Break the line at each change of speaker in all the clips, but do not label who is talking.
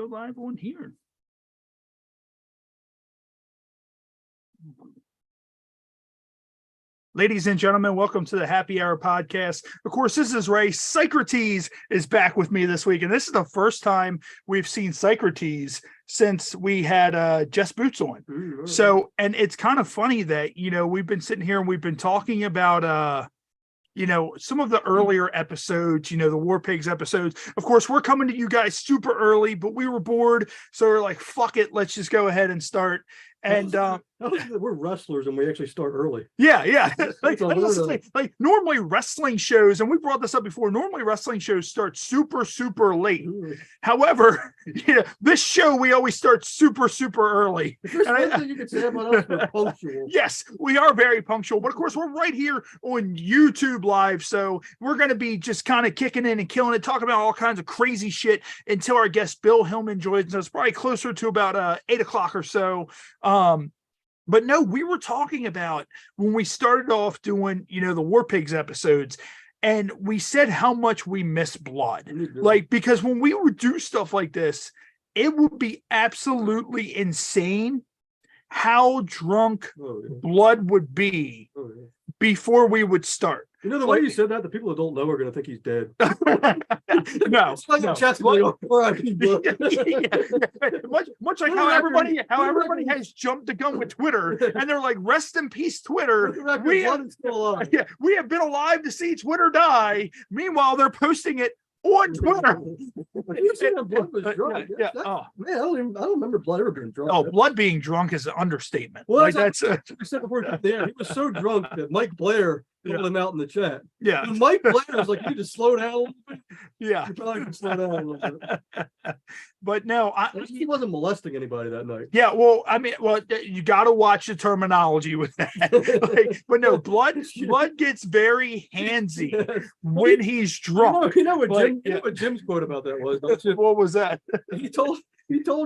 live on here. Ladies and gentlemen, welcome to the Happy Hour podcast. Of course, this is Ray. Psycrotes is back with me this week, and this is the first time we've seen Psycrotes since we had Jess Boots on. So, and it's kind of funny that, we've been sitting here and we've been talking about, some of the earlier episodes, the War Pigs episodes. Of course, we're coming to you guys super early, but we were bored. So we're like, fuck it. Let's just go ahead and start. And
we're wrestlers and we actually start early.
Yeah. like normally wrestling shows, and we brought this up before, normally wrestling shows start super, super late. However, this show, we always start super, super early.
If there's one thing you can say about us, we're punctual.
Yes, we are very punctual, but of course we're right here on YouTube Live, so we're going to be just kind of kicking in and killing it, talking about all kinds of crazy shit until our guest Bill Hillman joins us, probably closer to about 8 o'clock or so. But no, we were talking about when we started off doing, the War Pigs episodes, and we said how much we miss blood. Like, because when we would do stuff like this, it would be absolutely insane how drunk blood would be before we would start.
The way you said that, the people that don't know are going to think he's dead.
No,
it's like
much like how everybody has jumped the gun with Twitter, and they're like, "Rest in peace, Twitter." We have been alive to see Twitter die. Meanwhile, they're posting it on Twitter.
You said that blood was drunk. Man, I don't remember blood ever being drunk.
Oh, blood being drunk is an understatement.
Well,
like that's
I said before. He was so drunk that Mike Blair called him out in the chat.
Yeah,
and Mike Blair was like, "You need to slow down a little bit."
Yeah,
you probably can slow down a little bit.
But no,
he wasn't molesting anybody that night.
Yeah, well, you got to watch the terminology with that. But no, blood gets very handsy when he's drunk.
You know what Jim's quote about that was? Don't you?
What was that?
He told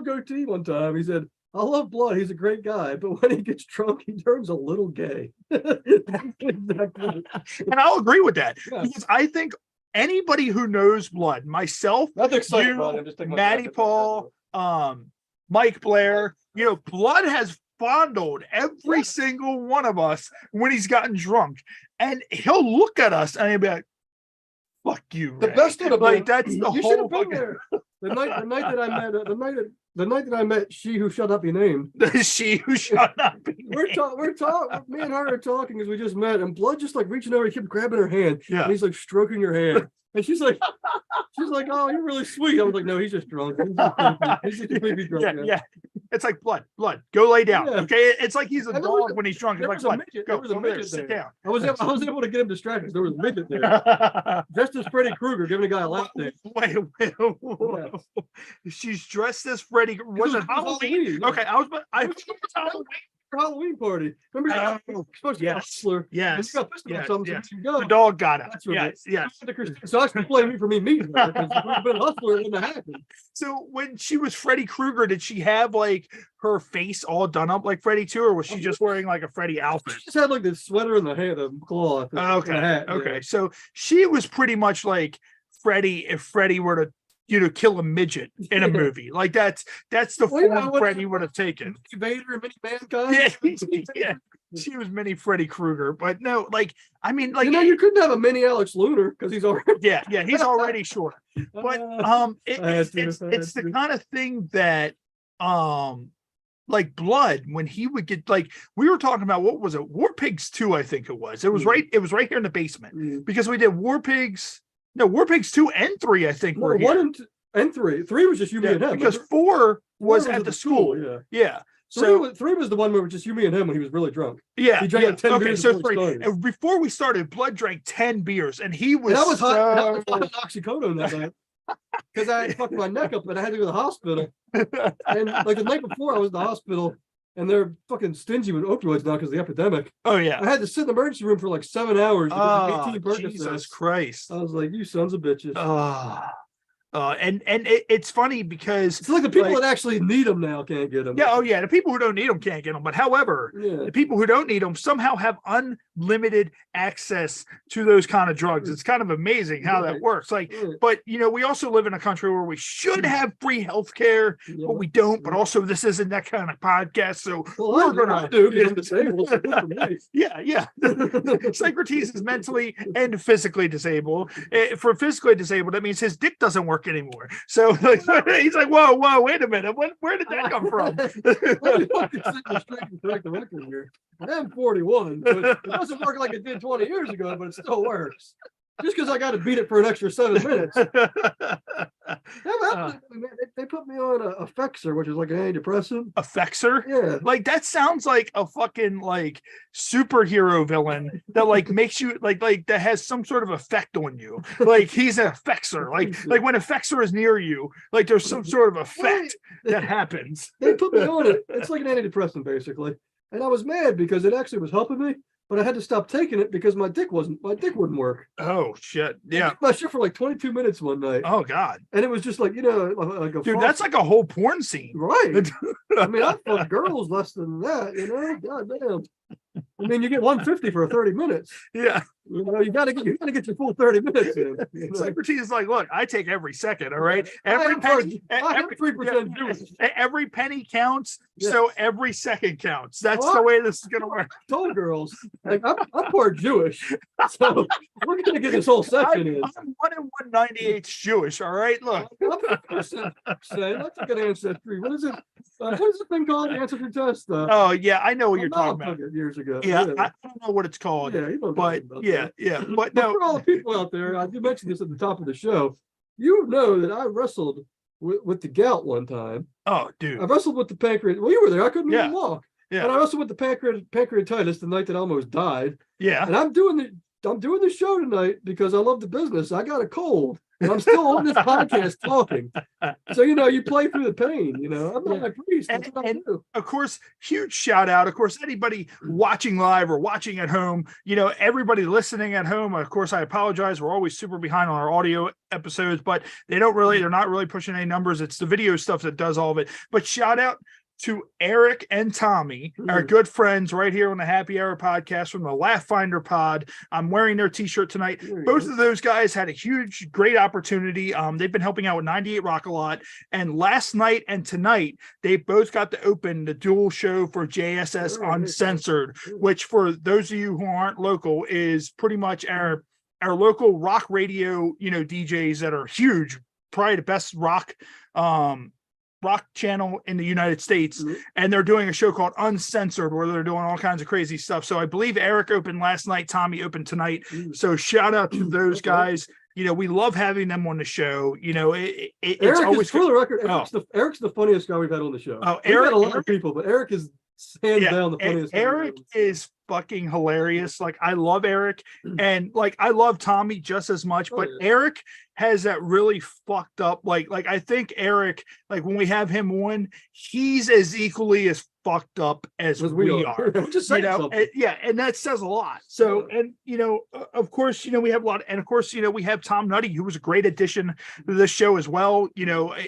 Goatee one time. He said, "I love Blood. He's a great guy, but when he gets drunk, he turns a little gay."
And I'll agree with that, because I think anybody who knows Blood, myself, you, Matty Paul, Mike Blair, Blood has fondled every single one of us when he's gotten drunk, and he'll look at us and he'll be like, "Fuck you, Ray."
The best of
like that's the
you
whole
fucking there. The night that I met she who shall not be named.
She who shall not be named.
We're talking. Me and her are talking as we just met, and Blood just like reaching over, he kept grabbing her hand.
Yeah,
and he's like stroking her hand, and she's like, "Oh, you're really sweet." I was like, "No, he's just drunk. He's just completely drunk."
Yeah. It's like blood. Go lay down.
Yeah.
Okay, it's like he's a dog when he's drunk. It's like blood.
There was a midget
sit
there.
down.
I was able to get him distracted because there was a midget there, dressed as Freddy Krueger, giving a guy a lap dance.
Wait. She's dressed as Freddy. Was it Halloween? Okay, I was Halloween.
Halloween party. Remember, supposed to be a hustler.
Yes.
And you got something.
Yes.
You go.
The dog got it.
That's right.
Yes.
So I can blame me for me meeting her, because if it would have been a hustler, it wouldn't have happened.
So when she was Freddy Krueger, did she have like her face all done up like Freddy too, or was she just wearing like a Freddy outfit?
She just had like the sweater and the hair, the cloth.
Okay.
The hat,
Okay. So she was pretty much like Freddy if Freddy were to kill a midget in a movie. Like that's the form Freddy would have taken.
Vader and mini mankind.
Yeah. She was mini Freddy Krueger, but no,
you couldn't have a mini Alex Lunar because he's already
he's already short. But it's the kind of thing that like Blood, when he would get, like, we were talking about, what was it, War Pigs 2, I think it was right here in the basement, because we did War Pigs 2 and 3, I think.
No, 1 and 3 was just you, me, and him,
because 4 was at the school. Yeah.
So 3 was the one where it was just you, me, and him when he was really drunk.
Yeah,
he drank 10 beers.
So 3. And before we started, Blood drank 10 beers, and he was.
And that was hot oxycodone that night, because I fucked my neck up and I had to go to the hospital. And like the night before, I was in the hospital, and they're fucking stingy with opioids now because of the epidemic.
Oh yeah,
I had to sit in the emergency room for like 7 hours. 18 Percocets.
Jesus Christ!
I was like, "You sons of bitches."
And it's funny because
it's like the people that actually need them now can't get them.
Yeah, the people who don't need them can't get them. But however, the people who don't need them somehow have limited access to those kind of drugs. It's kind of amazing how that works. Like, but we also live in a country where we should have free health care, but we don't. But also, this isn't that kind of podcast, so we're gonna
do disabled.
yeah. Psycrotes is mentally and physically disabled. For physically disabled, that means his dick doesn't work anymore. So he's like, whoa, wait a minute, where did that come from?
I am 41, but it doesn't work like it did 20 years ago, but it still works. Just because I got to beat it for an extra 7 minutes. They put me on a Fexer, which is like an antidepressant.
A Fexer?
Yeah.
Like that sounds like a fucking like superhero villain that like makes you like that has some sort of effect on you. Like he's a Fexer. Like when a Fexer is near you, like there's some sort of effect that happens.
They put me on it. It's like an antidepressant, basically. And I was mad because it actually was helping me, but I had to stop taking it because my dick wouldn't work.
Oh shit. Yeah.
I did my shit for like 22 minutes one night.
Oh God.
And it was just like, like a
dude, that's like a whole porn scene.
Right. I mean, I fucked girls less than that, God damn. I mean, you get 150 for 30 minutes.
Yeah.
You gotta get your full 30 minutes in.
Psycrotes is like, look, I take every second, all right? Every penny, every penny counts, so every second counts. That's the way this is gonna work.
I told girls, like I'm part Jewish, so we're gonna get this whole section in.
I'm 1 in 198 Jewish, all right? Look.
That's a good ancestry. What is it? What is the thing called? The ancestry test?
Oh yeah, I know what you're talking about.
Years ago.
Yeah, I don't know what it's called.
Yeah,
but but no.
For all the people out there, I did mention this at the top of the show. You know that I wrestled with the gout one time.
Oh, dude.
I wrestled with the pancreas. Well, you were there. I couldn't even walk.
Yeah.
And I wrestled with the pancreatitis the night that I almost died.
Yeah.
And I'm doing the show tonight because I love the business. I got a cold. And I'm still on this podcast talking. So, you play through the pain, I'm not a priest. That's what I do.
Of course, huge shout out. Of course, anybody watching live or watching at home, everybody listening at home, of course, I apologize. We're always super behind on our audio episodes, but they're not really pushing any numbers. It's the video stuff that does all of it. But shout out to Eric and Tommy, our good friends right here on the Happy Hour podcast from the Laugh Finder pod. I'm wearing their t-shirt tonight. Both of those guys had a great opportunity. They've been helping out with 98 Rock a lot. And last night and tonight, they both got to open the dual show for JSS Uncensored, which for those of you who aren't local is pretty much our local rock radio, DJs that are huge, probably the best rock channel in the United States, and they're doing a show called Uncensored where they're doing all kinds of crazy stuff. So I believe Eric opened last night, Tommy opened tonight. So shout out to those guys. We love having them on the show. It's always
for the record. Eric's the funniest guy we've had on the show.
Oh,
We've had a lot of people, but Eric is hands down the funniest.
Eric is fucking hilarious. Like I love Eric, and like I love Tommy just as much, but Eric has that really fucked up like I think Eric, like when we have him on, he's as equally as fucked up as we are.
Just
and that says a lot. So and of course we have a lot, and of course we have Tom Nutty, who was a great addition to this show as well.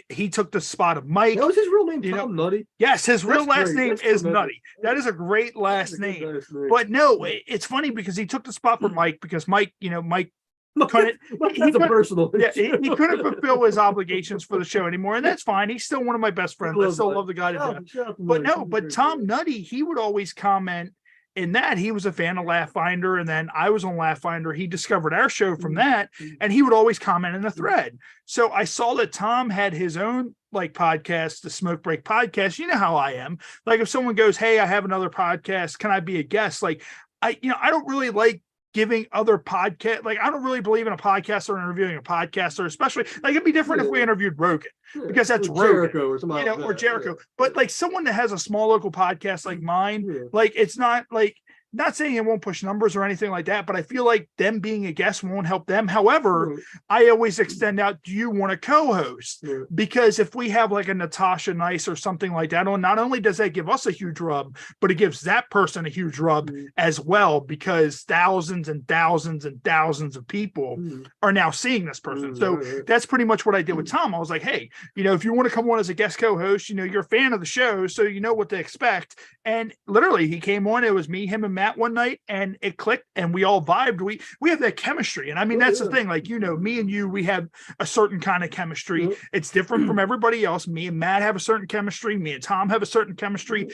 He took the spot of Mike.
That was his real name, Tom Nutty.
Yes, his real last name is Nutty. That is a great last name. But no, it's funny because he took the spot for Mike because Mike couldn't, he couldn't fulfill his obligations for the show anymore, and that's fine. He's still one of my best friends. I still love the guy to death. But Tom Nutty, he would always comment in that he was a fan of Laugh Finder, and then I was on Laugh Finder. He discovered our show from that, and he would always comment in the thread. So I saw that Tom had his own podcast, the Smoke Break podcast. You know how I am. Like if someone goes, "Hey, I have another podcast. Can I be a guest?" Like I don't really like giving other podcast, like I don't really believe in a podcaster or interviewing a podcaster, especially like it'd be different if we interviewed Rogan, because that's Rogan,
Jericho
or Jericho. But like someone that has a small local podcast like mine, like it's not like, not saying it won't push numbers or anything like that, but I feel like them being a guest won't help them. However, I always extend out, do you want to co-host? Because if we have like a Natasha Nice or something like that on, not only does that give us a huge rub, but it gives that person a huge rub as well, because thousands and thousands and thousands of people are now seeing this person. So that's pretty much what I did with Tom. I was like, hey, if you want to come on as a guest co-host, you're a fan of the show, so you know what to expect. And literally he came on, it was me, him, and Matt Matt one night and it clicked and we all vibed. We have that chemistry. And I mean, that's the thing. Like, you know, me and you, we have a certain kind of chemistry. It's different from everybody else. Me and Matt have a certain chemistry. Me and Tom have a certain chemistry.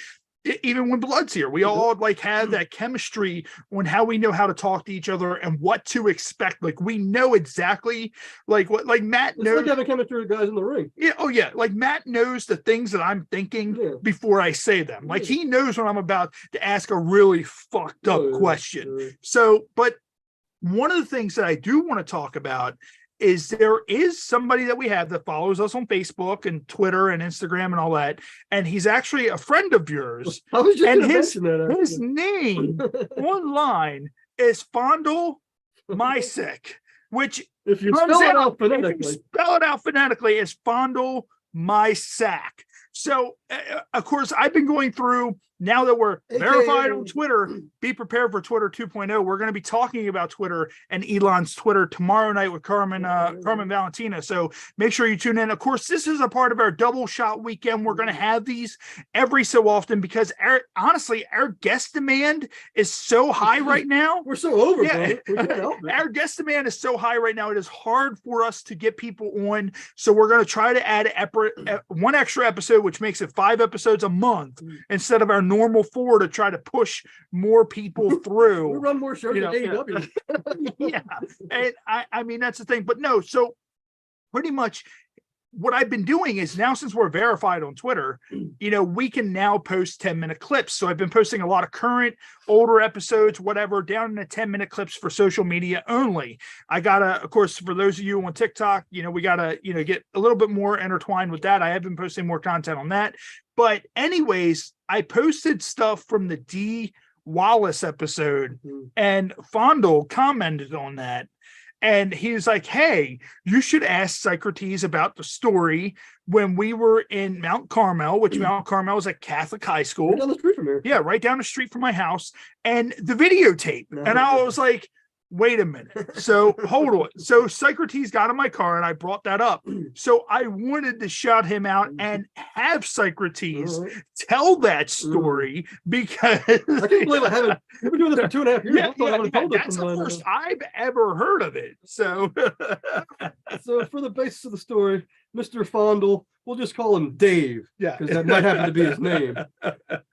Even when Blood's here, we all like have that chemistry on how we know how to talk to each other and what to expect. Like we know exactly like what, like Matt knows.
It's like having chemistry with guys in the ring.
Yeah. Oh yeah. Like Matt knows the things that I'm thinking before I say them. Like he knows when I'm about to ask a really fucked up question. So, but one of the things that I do want to talk about is there is somebody that we have that follows us on Facebook and Twitter and Instagram and all that. And he's actually a friend of yours.
I was just
and his
his
name online is Fondle Mysek, which
if you spell
it out phonetically is Fondle Mysak. So, of course, I've been going through, now that we're verified on Twitter, be prepared for Twitter 2.0. We're going to be talking about Twitter and Elon's Twitter tomorrow night with Carmen Valentina. So make sure you tune in. Of course, this is a part of our double shot weekend. We're going to have these every so often because honestly, our guest demand is so high right now.
We're so over.
Yeah. Our guest demand is so high right now. It is hard for us to get people on. So we're going to try to add one extra episode, which makes it 5 episodes a month instead of our normal 4 to try to push more people through.
We run more shows than AEW.
Yeah. And I mean, that's the thing. But no, so pretty much what I've been doing is now, since we're verified on Twitter, you know, we can now post 10-minute clips. So I've been posting a lot of current, older episodes, whatever, down in the 10-minute clips for social media only. I gotta, of course, for those of you on TikTok, you know, we gotta, you know, get a little bit more intertwined with that. I have been posting more content on that. But anyways, I posted stuff from the D Wallace episode and Fondle commented on that. And he was like, hey, you should ask Psycrotes about the story when we were in Mount Carmel, which Mount Carmel is a Catholic high school.
Right down the street from here.
Yeah, right down the street from my house. And the videotape. And I was like, wait a minute. So hold on. So Psycrotes got in my car and I brought that up. So I wanted to shout him out and have Psycrotes tell that story because
I can't believe I haven't. We've been doing this for 2.5 years.
That's the first I've ever heard of it. So
so for the basis of the story, Mr. Fondle, we'll just call him Dave. Yeah, because that might happen to be his name.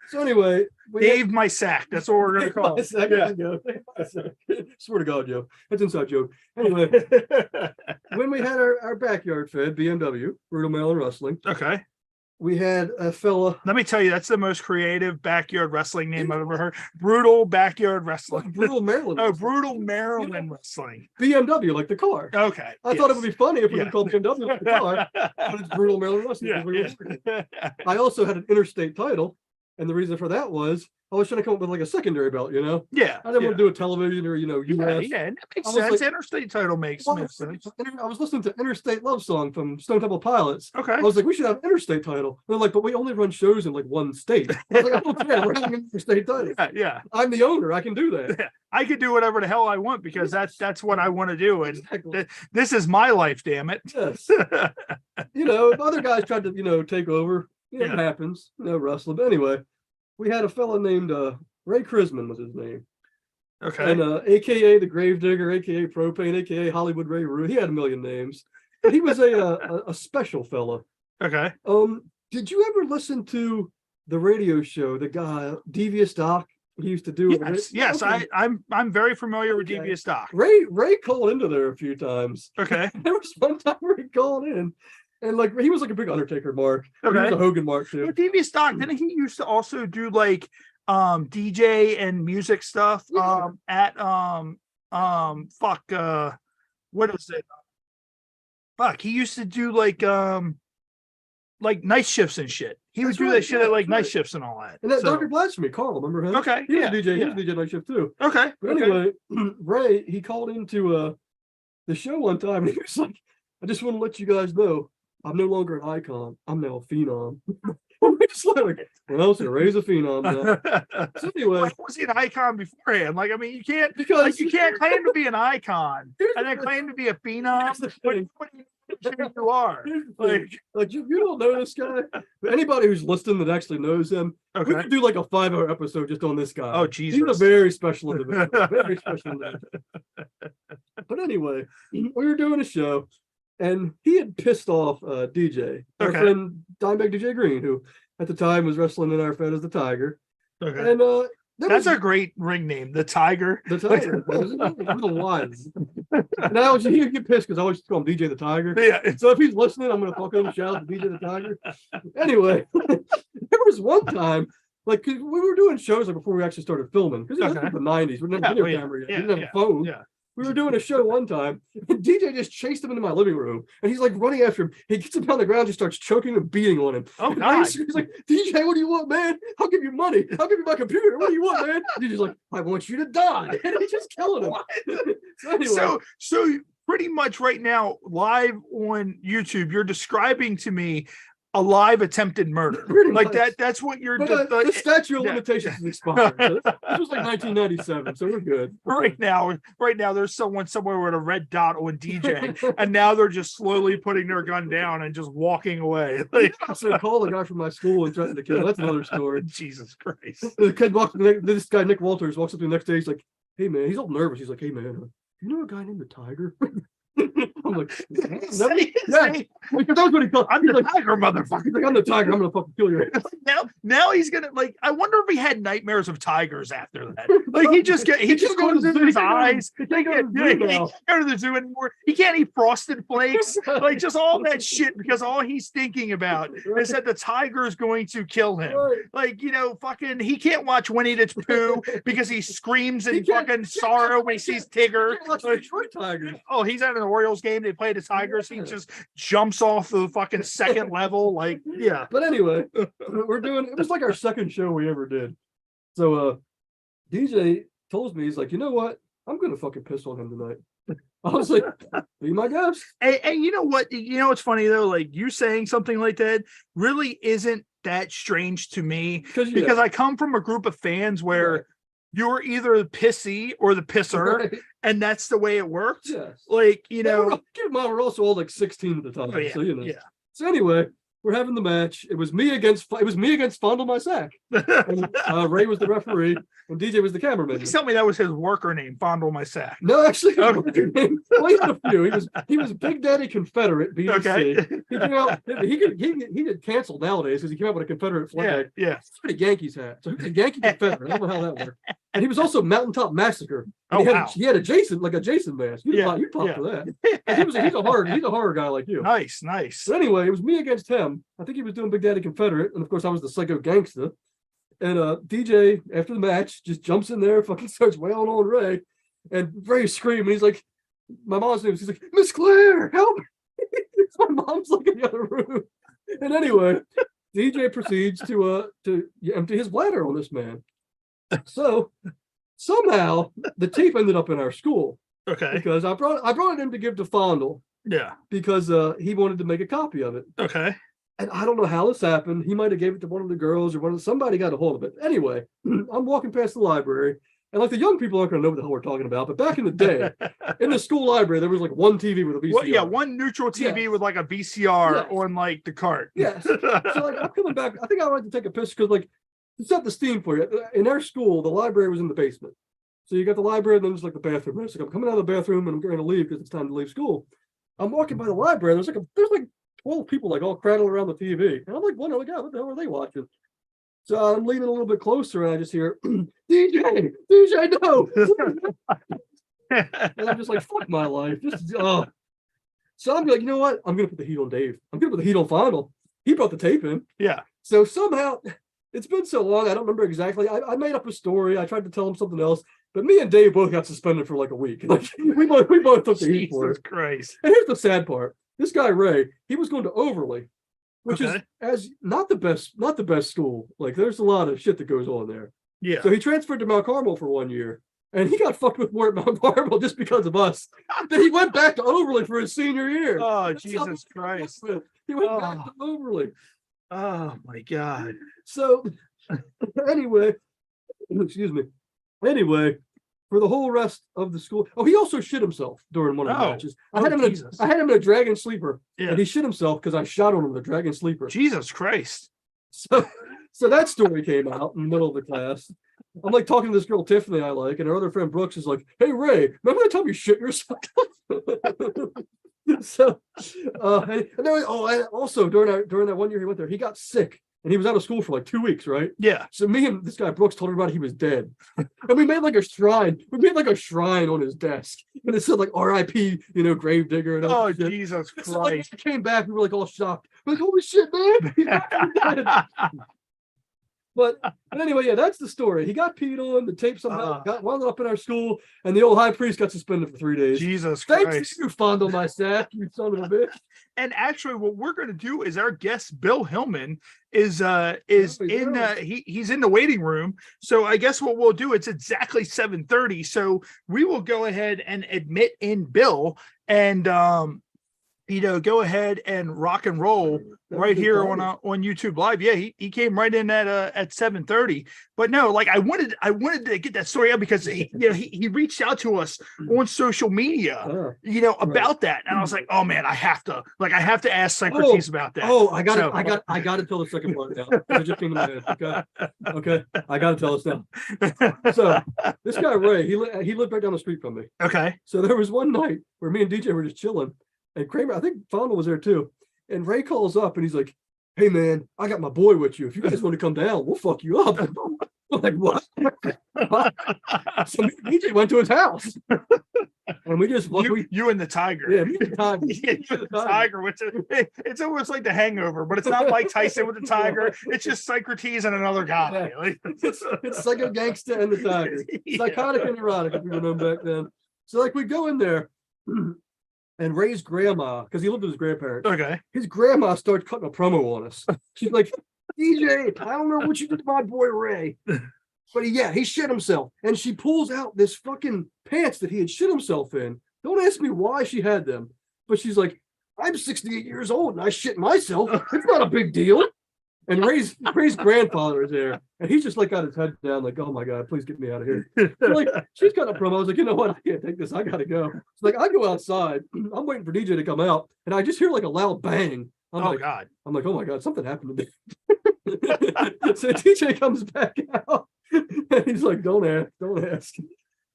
So anyway,
Dave Mysak. That's what we're gonna call it.
Swear to God, Joe. That's an inside joke. Anyway, when we had our backyard fed, BMW, Brutal Maryland Wrestling.
Okay.
We had a fella.
Let me tell you, that's the most creative backyard wrestling name I've ever heard. Brutal Backyard Wrestling.
Brutal Maryland.
Oh, Brutal Maryland Wrestling.
BMW, like the car.
Okay.
I thought it would be funny if we would call BMW like the car, but it's Brutal Maryland Wrestling. I also had an interstate title, and the reason for that was I was trying to come up with like a secondary belt, you know?
Yeah.
I didn't want to do a television or, you know, US.
Yeah, that makes sense. Like, interstate title makes sense.
I was listening to Interstate Love Song from Stone Temple Pilots.
Okay. I
was like, we should have interstate title. And they're like, but we only run shows in like one state. I was like, I don't care. We're having an interstate title.
Yeah.
I'm the owner. I can do that.
Yeah. I could do whatever the hell I want because that's what I want to do. And this is my life, damn it.
Yes. You know, if other guys tried to, you know, take over, you know, it happens, you know, wrestling. But anyway, we had a fella named Ray Chrisman was his name.
Okay.
And AKA the Gravedigger, AKA Propane, AKA Hollywood Ray Rue. He had a million names. But he was a special fella.
Okay.
Did you ever listen to the radio show, the guy Devious Doc? He used to do
Yes, okay. I'm very familiar with Devious Doc.
Ray called into there a few times.
Okay.
There was one time where he called in. And like he was like a big Undertaker mark. Okay. He was a Hogan mark too.
Well, Devious Doc, didn't he used to also do like DJ and music stuff at what is it? Fuck, he used to do like night shifts and shit. He would do that shit at like night shifts and all that.
And that Dr. Blasphemy, Carl, remember him?
Okay.
He was a DJ. He was a DJ night shift too.
Okay.
But anyway, Ray, he called into the show one time and he was like, I just want to let you guys know I'm no longer an icon. I'm now a phenom. We just like, well, so Ray's a phenom now. So anyway,
why was he an icon beforehand? Like, I mean, you can't claim to be an icon and then claim to be a phenom. sure you are. Like
you don't know this guy. But anybody who's listening that actually knows him, we could do like a 5-hour episode just on this guy.
Oh, Jesus.
He's a very special individual. Very special individual. But anyway, we were doing a show, and he had pissed off DJ, our friend Dimebag DJ Green, who at the time was wrestling in our Fed as the Tiger.
Okay.
And
that's a great ring name, the Tiger.
The Tiger. With a wise. Now he get pissed because I always call him DJ the Tiger.
Yeah.
So if he's listening, I'm gonna fucking shout out DJ the Tiger. Anyway, there was one time, like, 'cause we were doing shows like before we actually started filming, because it was like the 90s. We didn't have video camera yet. We didn't have a phone.
Yeah.
We were doing a show one time, and DJ just chased him into my living room, and he's like running after him. He gets him on the ground, just starts choking and beating on him.
Oh, God.
He's like, DJ, what do you want, man? I'll give you money. I'll give you my computer. What do you want, man? DJ's like, I want you to die. And he's just killing him. So anyway.
So pretty much right now, live on YouTube, you're describing to me a live attempted murder.
Pretty
like
much.
that's what you're
the statute of limitations is expired. So this was like 1997, so we're good.
Right now there's someone somewhere with a red dot on DJ, and now they're just slowly putting their gun down and just walking away. Like,
So call the guy from my school and threatened to kill. That's another story.
Jesus Christ.
The kid this guy Nick Walters walks up to the next day. He's like, "Hey man," he's all nervous. He's like, "Hey man, you know a guy named the Tiger?" I'm like, because that's what he called.
I'm the Tiger, motherfucker.
He's like, I'm the Tiger. I'm gonna fucking kill you.
Now he's gonna, like, I wonder if he had nightmares of tigers after that. Like he just closes his eyes. He can't go to the zoo anymore. He can't eat Frosted Flakes. Like just all that shit, because all he's thinking about is that the tiger is going to kill him. Like, you know, fucking he can't watch Winnie the Pooh because he screams in fucking sorrow when he sees Tigger.
Detroit Tigers.
Oh, he's at an Orioles game. They play the Tigers. He just jumps off the fucking second level. Like, yeah.
But anyway, we're doing, it was like our second show we ever did. So DJ told me, he's like, you know what? I'm gonna fucking piss on him tonight. I was like, be my guest.
And you know what? You know what's funny though? Like you saying something like that really isn't that strange to me, because I come from a group of fans where you're either the pissy or the pisser, and that's the way it worked.
Yes.
Like, you know,
keep in mind we're also all like 16 at the time.
Oh, yeah,
so you know.
yeah.
So anyway, we're having the match. It was me against Fondle My Sack. And, Ray was the referee, and DJ was the cameraman.
Please tell me that was his worker name, Fondle My Sack.
No, actually, well, he had a few. He was Big Daddy Confederate, BDC.
Okay.
He came out. He get canceled nowadays because he came out with a Confederate flag.
Yeah.
It's a Yankees hat. So he was a Yankee Confederate. I don't know how that worked. And he was also Mountaintop Massacre. And he had a Jason mask. You pop for that. And he's a horror guy like you.
Nice.
So anyway, it was me against him. I think he was doing Big Daddy Confederate, and of course I was the psycho gangster. And DJ, after the match, just jumps in there, fucking starts wailing on Ray, and Ray's screaming. He's like, my mom's name. He's like, Miss Claire, help me! My mom's like in the other room. And anyway, DJ proceeds to empty his bladder on this man. So somehow the tape ended up in our school.
Okay.
Because I brought it in to give to Fondle.
Yeah.
Because he wanted to make a copy of it.
Okay.
And I don't know how this happened. He might have gave it to one of the girls or somebody got a hold of it. Anyway, I'm walking past the library, and like the young people aren't going to know what the hell we're talking about. But back in the day, in the school library, there was like one TV with a VCR.
Well, yeah, one neutral TV with like a VCR on like the cart.
Yes. So like I'm coming back. I think I wanted to take a piss because like to set the steam for you. In our school, the library was in the basement. So you got the library, and then there's like the bathroom. Right? So I'm coming out of the bathroom, and I'm going to leave because it's time to leave school. I'm walking by the library. There's like 12 people like all crowding around the TV. And I'm like wondering, like, what the hell are they watching? So I'm leaning a little bit closer and I just hear, DJ, no. And I'm just like, fuck my life. So I'm like, you know what? I'm going to put the heat on Dave. I'm going to put the heat on Fondle. He brought the tape in.
Yeah.
So somehow, it's been so long, I don't remember exactly. I made up a story. I tried to tell him something else. But me and Dave both got suspended for like a week. Like we both took the heat for it.
Jesus Christ.
And here's the sad part. This guy Ray, he was going to Overley, which is not the best school. Like there's a lot of shit that goes on there.
Yeah.
So he transferred to Mount Carmel for 1 year, and he got fucked with more at Mount Carmel just because of us. Then he went back to Overley for his senior year.
Oh, Jesus Christ.
He went back to Overley.
Oh my God.
So anyway, excuse me. Anyway, for the whole rest of the school. Oh, he also shit himself during one of the matches. I had him in a dragon sleeper, and he shit himself because I shot on him with a dragon sleeper.
Jesus Christ.
So that story came out in the middle of the class. I'm like talking to this girl Tiffany I like, and her other friend Brooks is like, "Hey Ray, remember that time you shit yourself?" So, and then, and also during that one year he went there, he got sick and he was out of school for like 2 weeks, right?
Yeah.
So me and this guy Brooks told everybody he was dead, and we made like a shrine. We made like a shrine on his desk, and it said like R.I.P. Gravedigger. And all shit.
Jesus Christ!
So, like, he came back, we were like all shocked, like holy shit, man! He's not dead. But anyway, yeah, that's the story. He got peed on. The tape somehow got wound up in our school, and the old high priest got suspended for 3 days.
Jesus Christ!
Thanks to you, fondle my sack, you son of a bitch.
And actually, what we're going to do is our guest Bill Hillman is he's in the waiting room. So I guess what we'll do, it's exactly 7:30. So we will go ahead and admit in Bill and go ahead and rock and roll right here on YouTube Live. Yeah, he came right in at 7:30. But no, like I wanted to get that story out because he reached out to us on social media, about that, and I was like, oh man, I have to ask Psycrotes about that.
Oh, I got to tell the second part now. It just came to my head. Okay, I got to tell us now. So this guy Ray, he lived right down the street from me.
Okay.
So there was one night where me and DJ were just chilling. And Kramer, I think Fondle was there too. And Ray calls up and he's like, "Hey man, I got my boy with you. If you guys want to come down, we'll fuck you up." I'm like, what? So DJ went to his house. And we just
you and the tiger.
Yeah, me and the tiger.
The tiger. It's almost like The Hangover, but it's not Mike Tyson with the tiger. It's just Psycrotes and another guy.
Yeah. It's like a gangster and the tiger. Psychotic and erotic, if you remember back then. So like we go in there. And Ray's grandma, because he lived with his grandparents.
Okay.
His grandma starts cutting a promo on us. She's like, "DJ, I don't know what you did to my boy Ray, but he shit himself." And she pulls out this fucking pants that he had shit himself in. Don't ask me why she had them, but she's like, "I'm 68 years old and I shit myself. It's not a big deal." And Ray's grandfather is there, and he's just like got his head down, like, "Oh my God, please get me out of here." So, like, she's got a promo. I was like, "You know what? I can't take this. I gotta go." She's like, I go outside. I'm waiting for DJ to come out, and I just hear like a loud bang. I'm like, "Oh my God, something happened to me." So DJ comes back out, and he's like, "Don't ask."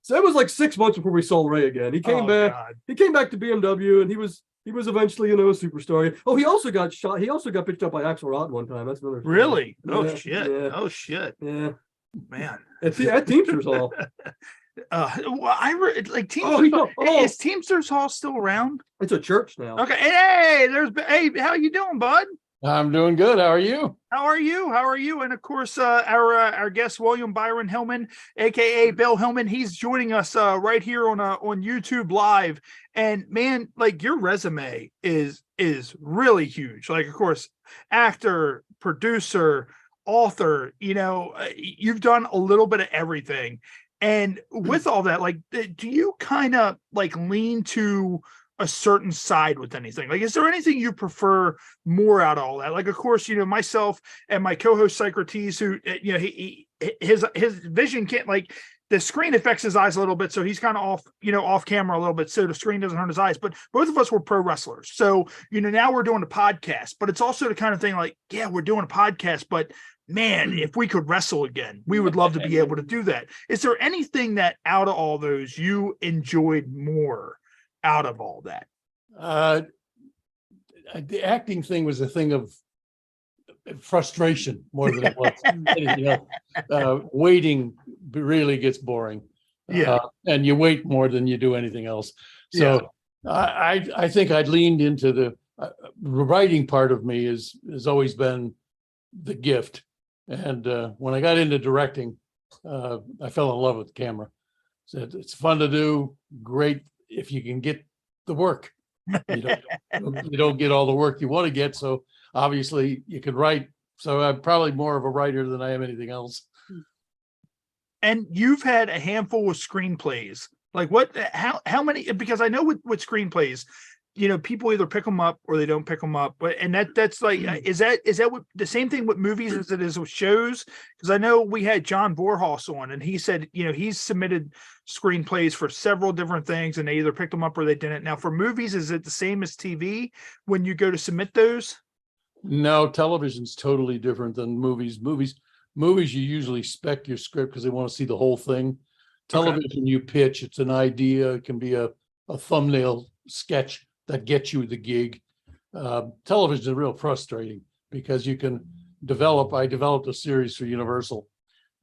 So it was like 6 months before we saw Ray again. He came back. God. He came back to BMW, and he was eventually, a superstar. Oh, he also got shot. He also got picked up by Axel Rotten one time. That's another story.
Really?
Yeah,
oh shit!
Yeah.
Oh shit!
Yeah,
man.
At Teamsters Hall.
Teamsters. Is Teamsters Hall still around?
It's a church now.
Okay. Hey, how you doing, bud?
I'm doing good. How are you?
How are you? And of course, our guest William Byron Hillman, aka Bill Hillman, he's joining us right here on YouTube Live. And man, like your resume is really huge. Like, of course, actor, producer, author. You've done a little bit of everything. And with all that, like, do you kind of like lean to a certain side with anything? Like, is there anything you prefer more out of all that? Like, of course, myself and my co-host Psycrotes, who his vision can't, like, the screen affects his eyes a little bit, so he's kind of off camera a little bit, so the screen doesn't hurt his eyes. But both of us were pro wrestlers, so now we're doing a podcast. But it's also the kind of thing like, yeah, we're doing a podcast, but man, if we could wrestle again, we would love to be able to do that. Is there anything that out of all those you enjoyed more out of all that?
The acting thing was a thing of frustration more than it was anything else. Waiting really gets boring.
Yeah.
And you wait more than you do anything else. So yeah. I think I'd leaned into the writing part of me has always been the gift. And when I got into directing, I fell in love with the camera. So it's fun to do. Great if you can get the work. You don't get all the work you want to get. So obviously you can write. So I'm probably more of a writer than I am anything else.
And you've had a handful of screenplays. Like how many? Because I know with screenplays, people either pick them up or they don't pick them up. But and that's like, is that what the same thing with movies as it is with shows? Because I know we had John Borhaus on, and he said, he's submitted screenplays for several different things, and they either picked them up or they didn't. Now, for movies, is it the same as TV when you go to submit those?
No, television's totally different than movies. Movies, you usually spec your script because they want to see the whole thing. Television, you pitch. It's an idea. It can be a thumbnail sketch that gets you the gig. Television is real frustrating because you can I developed a series for Universal.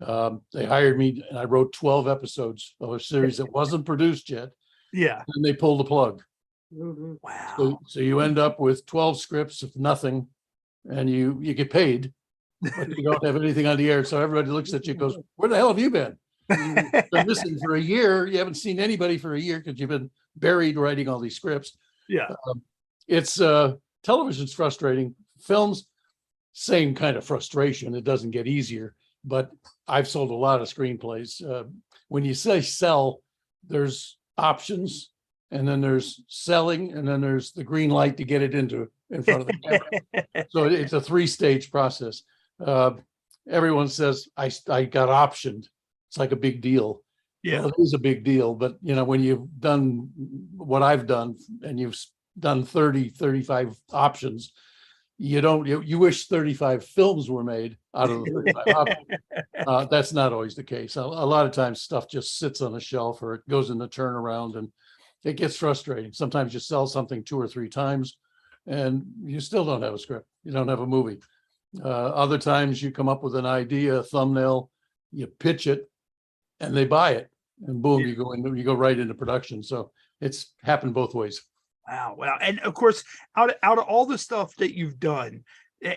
They hired me and I wrote 12 episodes of a series that wasn't produced yet.
Yeah.
And they pulled the plug.
Wow.
So you end up with 12 scripts of nothing, and you get paid, but you don't have anything on the air. So everybody looks at you and goes, where the hell have you been? You've been missing for a year. You haven't seen anybody for a year because you've been buried writing all these scripts.
Yeah.
It's television's frustrating. Films, same kind of frustration. It doesn't get easier, but I've sold a lot of screenplays. When you say sell, there's options, and then there's selling, and then there's the green light to get it in front of the camera. So it's a 3-stage process. Everyone says I got optioned. It's like a big deal.
Yeah.
Well, it is a big deal, but when you've done what I've done and you've done 30, 35 options, you wish 35 films were made out of the 35 options. That's not always the case. A lot of times stuff just sits on a shelf or it goes in the turnaround, and it gets frustrating. Sometimes you sell something 2 or 3 times and you still don't have a script. You don't have a movie. Other times you come up with an idea, a thumbnail, you pitch it, and they buy it, and boom, you go right into production. So it's happened both ways.
Wow. And of course, out of all the stuff that you've done,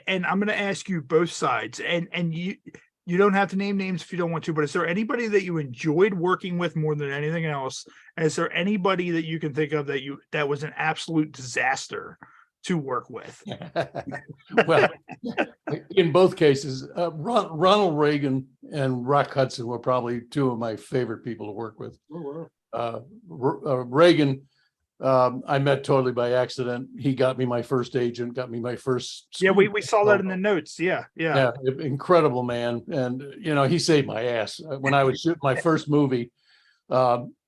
and I'm going to ask you both sides, and you don't have to name names if you don't want to, but is there anybody that you enjoyed working with more than anything else? And is there anybody that you can think of that was an absolute disaster to work with?
Well, in both cases, Ronald Reagan and Rock Hudson were probably 2 of my favorite people to work with.
Oh,
wow. Reagan, I met totally by accident. He got me my first agent, got me my first.
Yeah, we saw that in the notes. Yeah.
Incredible man. And, he saved my ass. When I was shooting my first movie,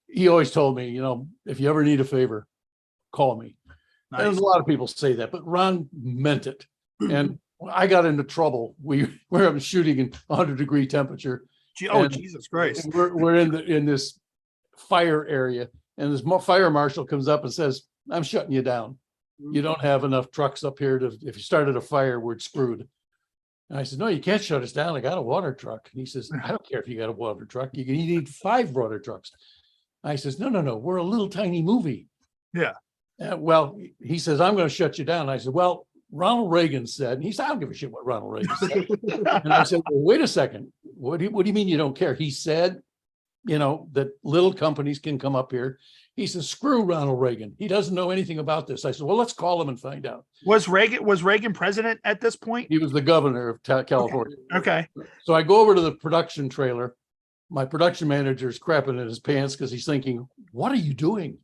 he always told me, if you ever need a favor, call me. Nice. And a lot of people say that, but Ron meant it. And I got into trouble. We were shooting in 100-degree temperature.
Oh, Jesus Christ.
We're in this fire area, and this fire marshal comes up and says, I'm shutting you down. You don't have enough trucks up here if you started a fire, we're screwed. And I said, no, you can't shut us down. I got a water truck. And he says, I don't care if you got a water truck. You need 5 water trucks. I says, no, we're a little tiny movie.
Yeah.
Well, he says, I'm going to shut you down. I said, well, Ronald Reagan said, and he said, I don't give a shit what Ronald Reagan said. And I said, well, wait a second. What do you mean you don't care? He said, that little companies can come up here. He says, screw Ronald Reagan. He doesn't know anything about this. I said, well, let's call him and find out.
Was Reagan president at this point?
He was the governor of California.
Okay.
So I go over to the production trailer. My production manager is crapping in his pants because he's thinking, what are you doing?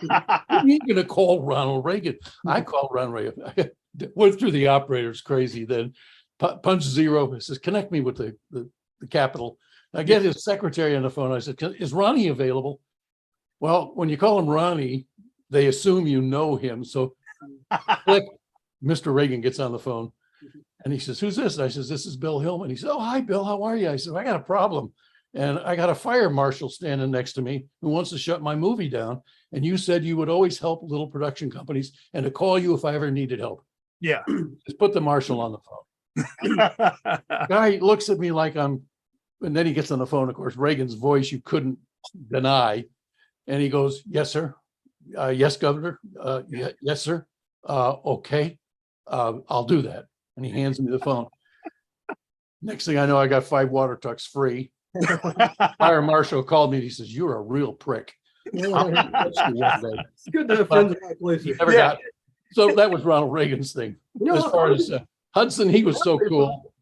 You're going to call Ronald Reagan. I called Ronald Reagan. I went through the operators crazy. Then punch 0. He says, connect me with the Capitol. I get his secretary on the phone. I said, is Ronnie available? Well, when you call him Ronnie, they assume you know him. So click, Mr. Reagan gets on the phone and he says, who's this? I says, this is Bill Hillman. He said, oh, hi, Bill. How are you? I said, I got a problem. And I got a fire marshal standing next to me who wants to shut my movie down. And you said you would always help little production companies and to call you if I ever needed help.
Yeah.
Just put the marshal on the phone. Guy looks at me like and then he gets on the phone. Of course, Reagan's voice you couldn't deny. And he goes, yes, sir. Yes, Governor. Yes, sir. Okay. I'll do that. And he hands me the phone. Next thing I know, I got 5 water trucks free. Fire marshal called me and he says, you're a real prick.
It's good to have friends in high places.
So that was Ronald Reagan's thing. As far as Hudson, he was so cool.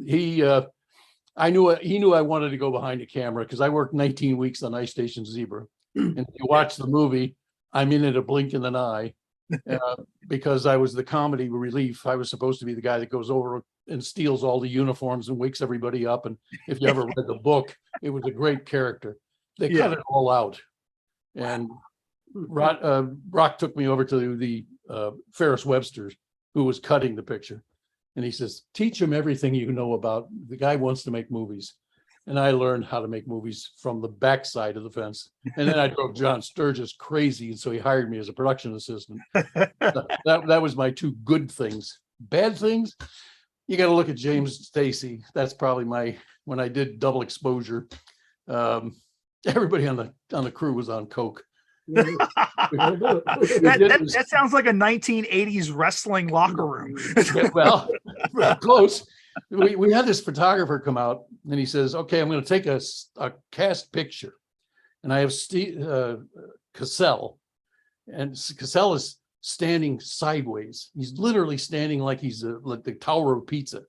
He knew I wanted to go behind the camera because I worked 19 weeks on Ice Station Zebra. And if you watch the movie, I'm in it a blink of an eye. because I was the comedy relief. I was supposed to be the guy that goes over and steals all the uniforms and wakes everybody up. And if you ever read the book, it was a great character. They cut it all out. And Brock took me over to the Ferris Webster, who was cutting the picture. And he says, teach him everything you know about. The guy wants to make movies. And I learned how to make movies from the backside of the fence. And then I drove John Sturgis crazy. And so he hired me as a production assistant. That was my two good things. Bad things, you got to look at James Stacy. That's probably when I did Double Exposure. Everybody on the crew was on coke.
that sounds like a 1980s wrestling locker room.
Well, close. We had this photographer come out and he says, okay, I'm going to take a cast picture. And I have Cassell, and Cassell is standing sideways. He's literally standing like he's like the Tower of Pizza.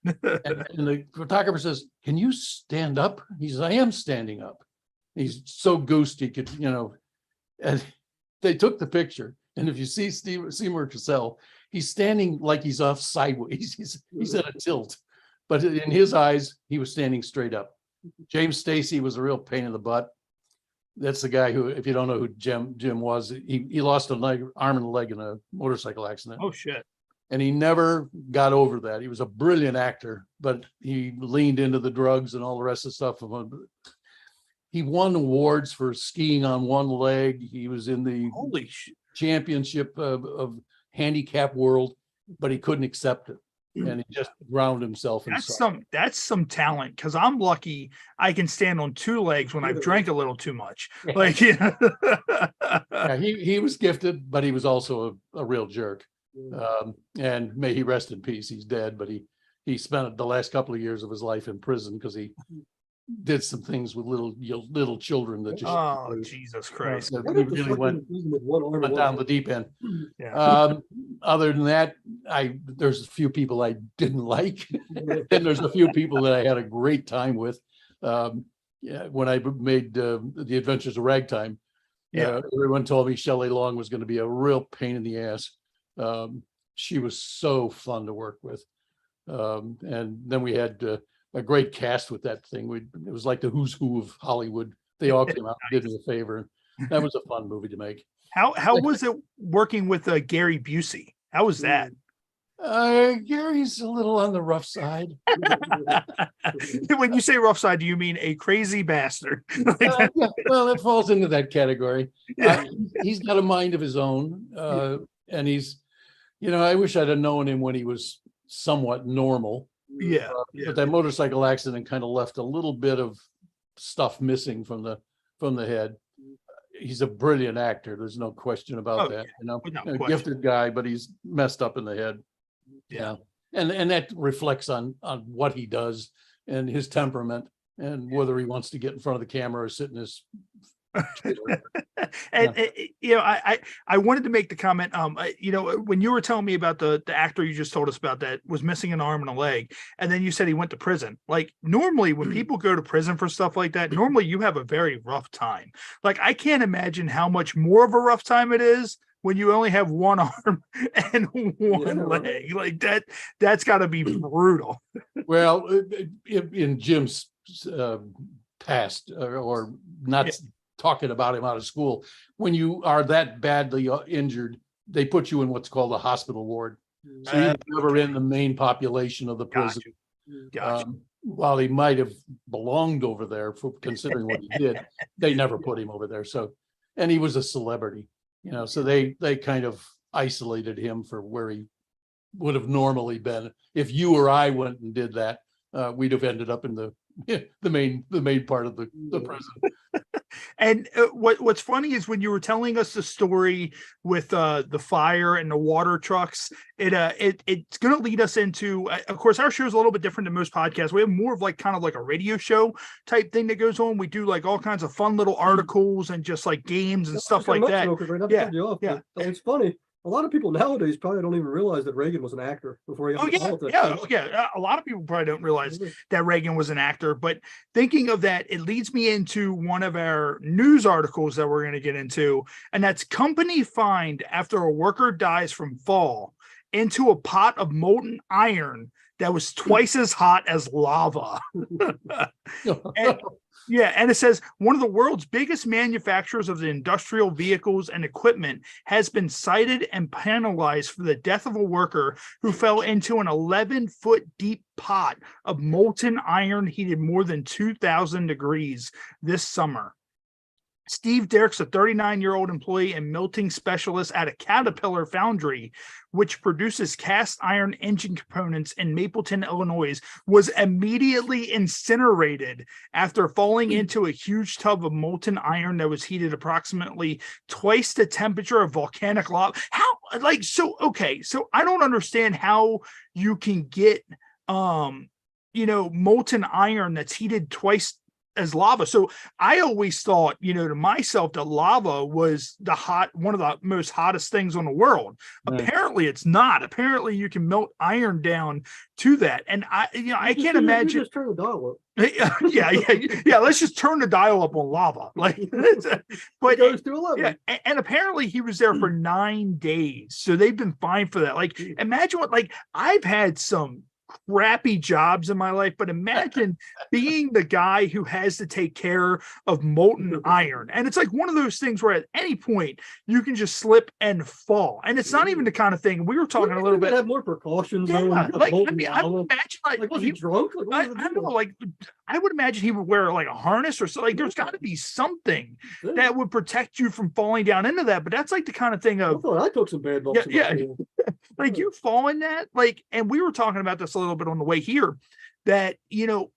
And the photographer says, can you stand up? He says, I am standing up. He's so goosed he could, and they took the picture. And if you see Seymour Cassell, he's standing like he's off sideways. He's at a tilt, but in his eyes, he was standing straight up. James Stacy was a real pain in the butt. That's the guy who, if you don't know who Jim was, he lost an arm and a leg in a motorcycle accident.
Oh shit!
And he never got over that. He was a brilliant actor, but he leaned into the drugs and all the rest of the stuff. He won awards for skiing on one leg. He was in the championship of handicap world, but he couldn't accept it. And he just drowned himself.
That's some talent, because I'm lucky I can stand on two legs when I've drank a little too much. Like,
yeah, he was gifted, but he was also a real jerk. And may he rest in peace. He's dead, but he spent the last couple of years of his life in prison because he did some things with little children that just
Jesus Christ.
He really went down the deep end.
Yeah.
Other than that, there's a few people I didn't like, and there's a few people that I had a great time with. When I made the Adventures of Ragtime, everyone told me Shelley Long was going to be a real pain in the ass. She was so fun to work with, and then we had a great cast with that thing. It was like the who's who of Hollywood. They all came out and did me a favor. That was a fun movie to make.
How was it working with Gary Busey? How was that?
Gary's a little on the rough side.
When you say rough side, do you mean a crazy bastard?
Yeah, well, it falls into that category. He's got a mind of his own, and he's, I wish I'd have known him when he was somewhat normal. But that motorcycle accident kind of left a little bit of stuff missing from the head. He's a brilliant actor. There's no question about that. A gifted guy, but he's messed up in the head. Yeah. And that reflects on what he does and his temperament and whether he wants to get in front of the camera or sit in his
and I wanted to make the comment, when you were telling me about the actor you just told us about that was missing an arm and a leg, and then you said he went to prison. Like, normally when people go to prison for stuff like that, normally you have a very rough time. Like, I can't imagine how much more of a rough time it is when you only have one arm and one leg. Like, that's got to be brutal.
Well, in Jim's past, or not talking about him out of school, when you are that badly injured, they put you in what's called a hospital ward. So you're never in the main population of the prison.
Gotcha.
While he might have belonged over there, for considering what he did, they never put him over there. So, and he was a celebrity, so they kind of isolated him for where he would have normally been. If you or I went and did that, we'd have ended up in the main part of the prison.
And what's funny is when you were telling us the story with the fire and the water trucks, it's going to lead us into, of course, our show is a little bit different than most podcasts. We have more of kind of like a radio show type thing that goes on. We do like all kinds of fun little articles and just like games and stuff like that.
Yeah. It's funny. a lot of people nowadays probably don't even realize that Reagan was an actor before he got into politics.
Yeah. A lot of people probably don't realize that Reagan was an actor. But thinking of that, it leads me into one of our news articles that we're going to get into, and that's company find after a worker dies from fall into a pot of molten iron that was twice as hot as lava. And it says one of the world's biggest manufacturers of the industrial vehicles and equipment has been cited and penalized for the death of a worker who fell into an 11-foot deep pot of molten iron heated more than 2,000 degrees this summer. Steve Dirks, a 39-year-old employee and melting specialist at a Catepillar foundry, which produces cast iron engine components in Mapleton, Illinois, was immediately incinerated after falling into a huge tub of molten iron that was heated approximately twice the temperature of volcanic lava. So I don't understand how you can get, molten iron that's heated twice as lava. So I always thought, to myself, that lava was one of the most hottest things on the world. Right. Apparently it's not. Apparently you can melt iron down to that. And I can't imagine.
Just turn the dial up.
Yeah. Let's just turn the dial up on lava. But
it goes to 11.
Yeah, and apparently he was there for 9 days. So they've been fined for that. Like, imagine I've had some crappy jobs in my life, but imagine being the guy who has to take care of molten iron. And it's like one of those things where at any point you can just slip and fall. And it's not even the kind of thing we were talking a little bit.
Have more precautions.
I would imagine
was he drunk?
I don't know. I would imagine he would wear a harness or something. There's got to be something that would protect you from falling down into that. But that's the kind of thing of.
I thought I took some bad bumps.
You fall in that, and we were talking about this a little bit on the way here, that do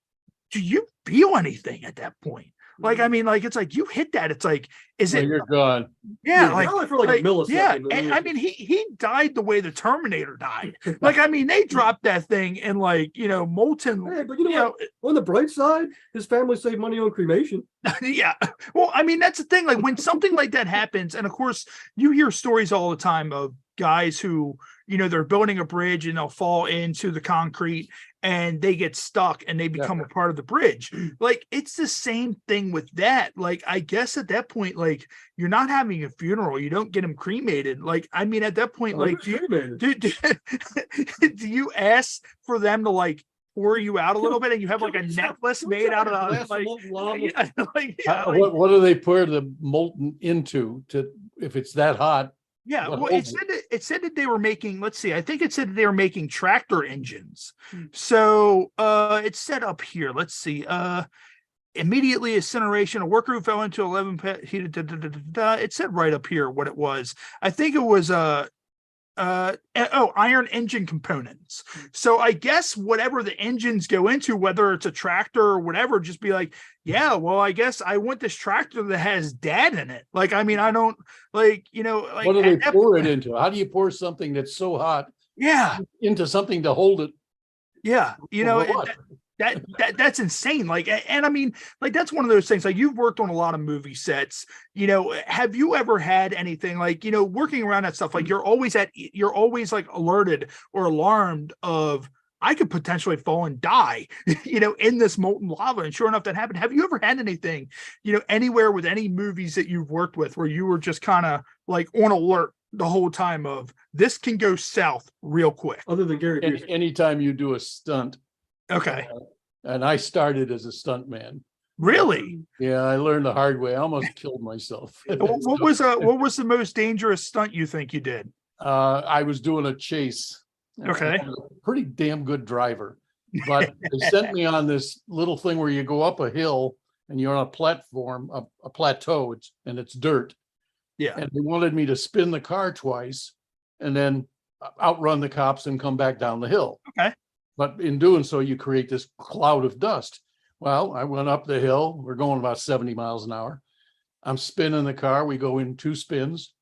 you feel anything at that point? It's like you hit that. It's like, is it?
You're gone.
Yeah,
for a millisecond.
Yeah, and he died the way the Terminator died. They dropped that thing in molten.
Hey, but what? On the bright side, his family saved money on cremation.
Yeah. Well, that's the thing. When something like that happens, and of course you hear stories all the time of guys who, they're building a bridge and they'll fall into the concrete and they get stuck and they become a part of the bridge. It's the same thing with that. I guess at that point, you're not having a funeral. You don't get them cremated. At that point, do you ask for them to pour you out a little bit and you have a necklace made out of
what do they pour the molten into if it's that hot?
Yeah, well, it said that they were making, let's see, I think it said that they were making tractor engines. So it said up here, let's see, immediately incineration, a worker who fell into 11 heated, it said right up here what it was. I think it was iron engine components. So I guess whatever the engines go into, whether it's a tractor or whatever, just be I guess I want this tractor that has dad in it. I don't
what do they pour it into? How do you pour something that's so hot into something to hold it?
Yeah, that's insane. That's one of those things. You've worked on a lot of movie sets. Have you ever had anything working around that stuff? You're always alerted or alarmed of I could potentially fall and die, in this molten lava. And sure enough, that happened. Have you ever had anything, anywhere with any movies that you've worked with where you were just kind of on alert the whole time of this can go south real quick?
Other than Gary Busey.
Anytime you do a stunt.
Okay.
And I started as a stunt man.
Really?
Yeah, I learned the hard way. I almost killed myself.
What was the most dangerous stunt you think you did?
I was doing a chase.
Okay.
I was a pretty damn good driver, but they sent me on this little thing where you go up a hill and you're on a platform, a plateau, and it's dirt.
Yeah.
And they wanted me to spin the car twice and then outrun the cops and come back down the hill.
Okay.
But in doing so, you create this cloud of dust. Well, I went up the hill. We're going about 70 miles an hour. I'm spinning the car. We go in 2 spins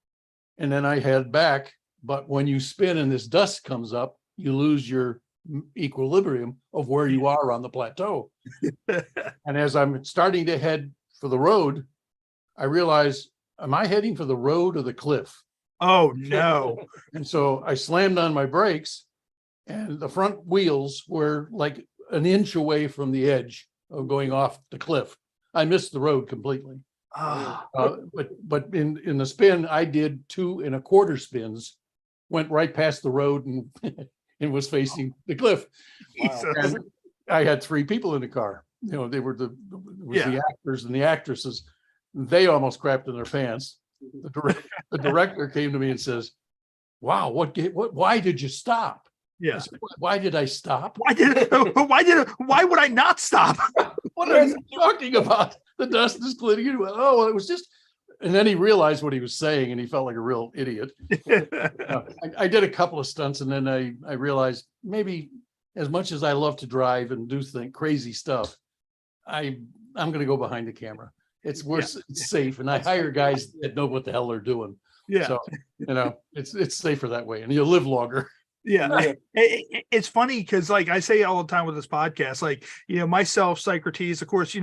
and then I head back. But when you spin and this dust comes up, you lose your equilibrium of where you are on the plateau. And as I'm starting to head for the road, I realize, am I heading for the road or the cliff?
Oh no.
And so I slammed on my brakes, and the front wheels were like an inch away from the edge of going off the cliff. I missed the road completely.
Ah,
But in the spin, I did 2 1/4 spins, went right past the road and and was facing the cliff.
Jesus.
And I had 3 people in the car. You know, they were the actors and the actresses. They almost crapped in their pants. The director came to me and says, "Wow, why did you stop?"
Yeah.
I said, "Why did I stop?
Why would I not stop?
What are you talking about? The dust is clearing." Oh, well, it was just. And then he realized what he was saying, and he felt like a real idiot. I did a couple of stunts, and then I realized maybe as much as I love to drive and do crazy stuff, I'm going to go behind the camera. It's worse, it's safe, and I hire guys that know what the hell they're doing.
Yeah.
So it's safer that way, and you'll live longer.
Yeah. It's funny because, like I say all the time with this podcast, like, myself, Psycrotes, of course,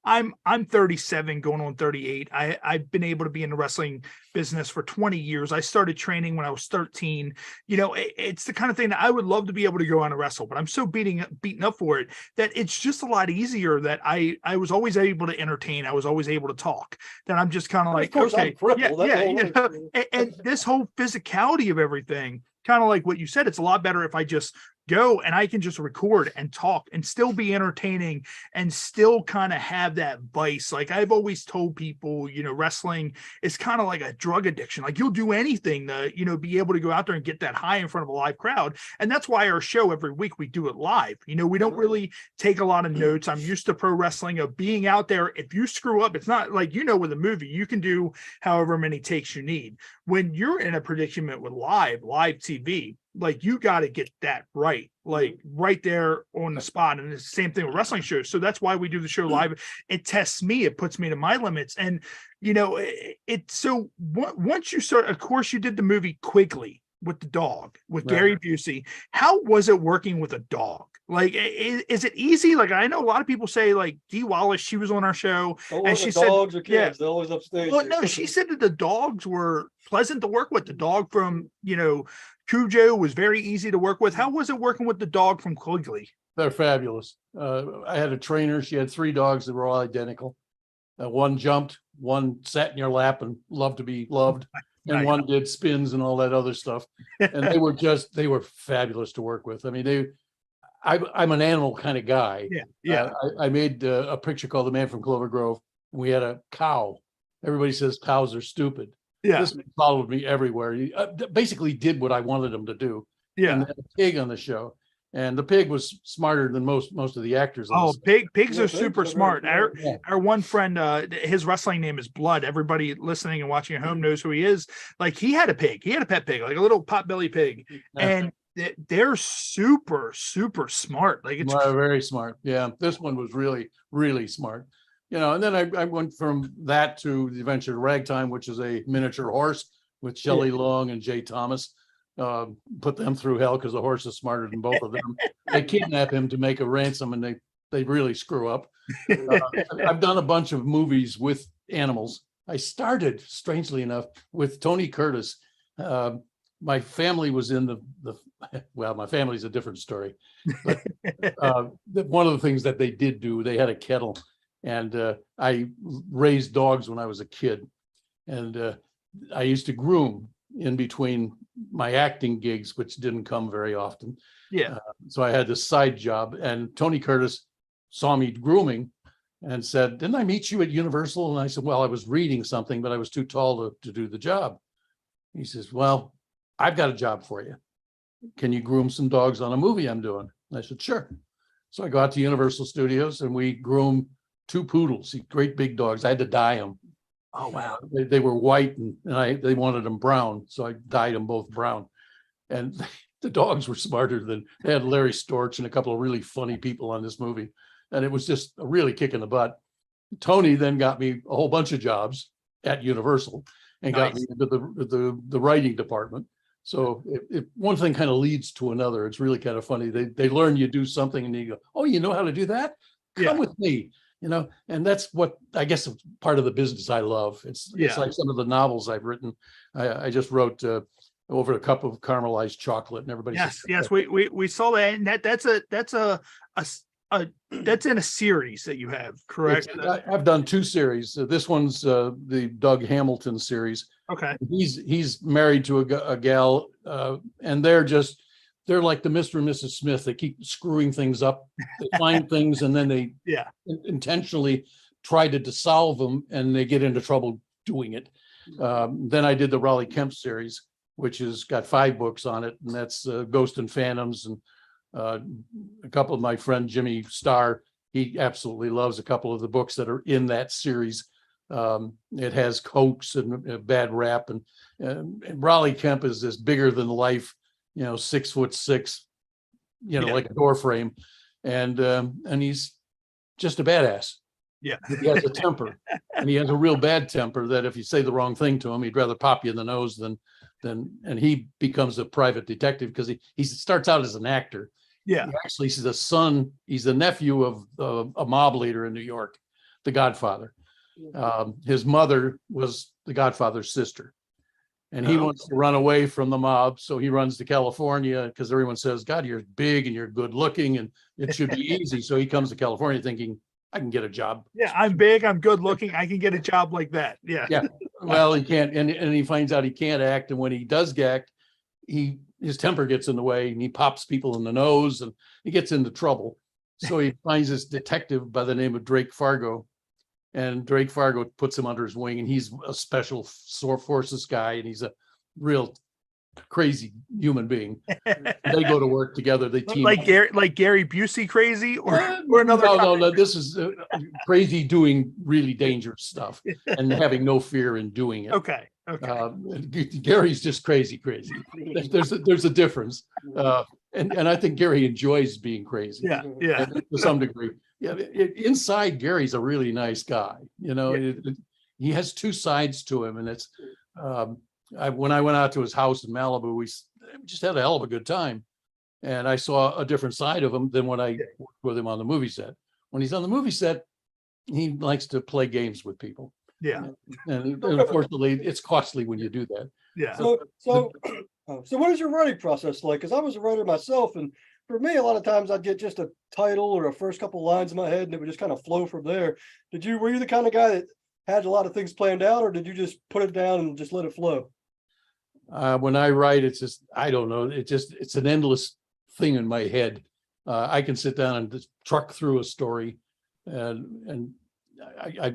I'm 37 going on 38. I've been able to be in the wrestling business for 20 years. I started training when I was 13. It's the kind of thing that I would love to be able to go on and wrestle, but I'm so beaten up for it that it's just a lot easier that I was always able to entertain. I was always able to talk. That I'm just kind of like, okay, and this whole physicality of everything, kind of like what you said, it's a lot better if I just go and I can just record and talk and still be entertaining and still kind of have that vice. Like I've always told people, wrestling is kind of like a drug addiction. Like you'll do anything to, be able to go out there and get that high in front of a live crowd. And that's why our show every week, we do it live. We don't really take a lot of notes. I'm used to pro wrestling of being out there. If you screw up, it's not like, with a movie, you can do however many takes you need. When you're in a predicament with live TV, like you got to get that right, like right there on the spot. And it's the same thing with wrestling shows. So that's why we do the show live. It tests me, it puts me to my limits. And, once you start, of course, you did the movie Quigley with the dog, with Gary Busey. How was it working with a dog? Like, is it easy? Like, I know a lot of people say, like, Dee Wallace, she was on our show, and she said,
dogs are kids. They're always upstairs.
Well, no, she said that the dogs were pleasant to work with. The dog from, Cujo was very easy to work with. How was it working with the dog from Quigley?
They're fabulous. I had a trainer. She had 3 dogs that were all identical. One jumped, one sat in your lap and loved to be loved, and one did spins and all that other stuff. And they were fabulous to work with. I mean, I'm an animal kind of guy.
Yeah.
I made a picture called The Man from Clover Grove. And we had a cow. Everybody says cows are stupid.
Yeah.
This followed me everywhere. He basically did what I wanted him to do.
Yeah.
And they had a pig on the show. And the pig was smarter than most of the actors.
Pigs are super smart. Our one friend, his wrestling name is Blood. Everybody listening and watching at home knows who he is. Like he had a pig. He had a pet pig, like a little potbelly pig. And they're super, super smart. Like it's
very smart. Yeah. This one was really, really smart. And then I went from that to the Adventure of Ragtime, which is a miniature horse with Shelley Long and Jay Thomas. Put them through hell because the horse is smarter than both of them. They kidnap him to make a ransom, and they really screw up. I've done a bunch of movies with animals. I started, strangely enough, with Tony Curtis. My family was in my family's a different story. But one of the things that they did do, they had a kennel. And I raised dogs when I was a kid, and I used to groom in between my acting gigs, which didn't come very often.
Yeah.
So I had this side job, and Tony Curtis saw me grooming and said, "Didn't I meet you at Universal?" And I said, "Well, I was reading something, but I was too tall to do the job." He says, "Well, I've got a job for you. Can you groom some dogs on a movie I'm doing?" And I said, "Sure." So I go out to Universal Studios and we groom 2 poodles, great big dogs. I had to dye them.
Oh, wow.
They were white and they wanted them brown. So I dyed them both brown. And the dogs were smarter they had Larry Storch and a couple of really funny people on this movie. And it was just a really kick in the butt. Tony then got me a whole bunch of jobs at Universal and got me into the writing department. So if one thing kind of leads to another, it's really kind of funny. They learn you do something and you go, "Oh, you know how to do that? Come with me." and that's what I guess is part of the business I love. It's like some of the novels I've written. I just wrote Over a Cup of Caramelized Chocolate, and everybody
yes, we saw that, and that's in a series that you have, correct?
I've done 2 series. This one's the Doug Hamilton series.
Okay.
He's married to a gal, and they're like the Mr. and Mrs. Smith. They keep screwing things up. They find things, and then they intentionally try to dissolve them, and they get into trouble doing it. Then I did the Raleigh Kemp series, which has got 5 books on it, and that's Ghost and Phantoms. And a couple of my friend Jimmy Starr, he absolutely loves a couple of the books that are in that series. It has hoax and a bad rap, and Raleigh Kemp is this bigger than life, 6'6", like a door frame, and he's just a badass.
Yeah,
he has a temper, and he has a real bad temper that if you say the wrong thing to him, he'd rather pop you in the nose than. And he becomes a private detective because he starts out as an actor.
Yeah,
Actually, he's the son. He's the nephew of a mob leader in New York, the Godfather. His mother was the Godfather's sister, and he wants to run away from the mob. So he runs to California because everyone says, "God, you're big and you're good looking, and it should be easy." So he comes to California thinking, "I can get a job."
Yeah, I'm big, I'm good looking, I can get a job like that. Yeah.
Well, he can't, and he finds out he can't act, and when he does act, his temper gets in the way, and he pops people in the nose, and he gets into trouble. So he finds this detective by the name of Drake Fargo, and Drake Fargo puts him under his wing, and he's a special forces guy, and he's a real crazy human being. They go to work together. They team
like Gary Busey crazy, or another.
No. This is crazy doing really dangerous stuff and having no fear in doing it.
Okay.
Gary's just crazy. There's a difference, and I think Gary enjoys being crazy.
Yeah.
To some degree. Yeah. Inside, Gary's a really nice guy. He has 2 sides to him, and it's. When I went out to his house in Malibu, we just had a hell of a good time, and I saw a different side of him than when I worked with him on the movie set. When he's on the movie set, he likes to play games with people.
Yeah,
and unfortunately, it's costly when you do that.
Yeah.
So what is your writing process like? Because I was a writer myself, and for me, a lot of times I'd get just a title or a first couple lines in my head, and it would just kind of flow from there. Were you the kind of guy that had a lot of things planned out, or did you just put it down and just let it flow?
When I write, it's just, I don't know. It's an endless thing in my head. I can sit down and just truck through a story. And I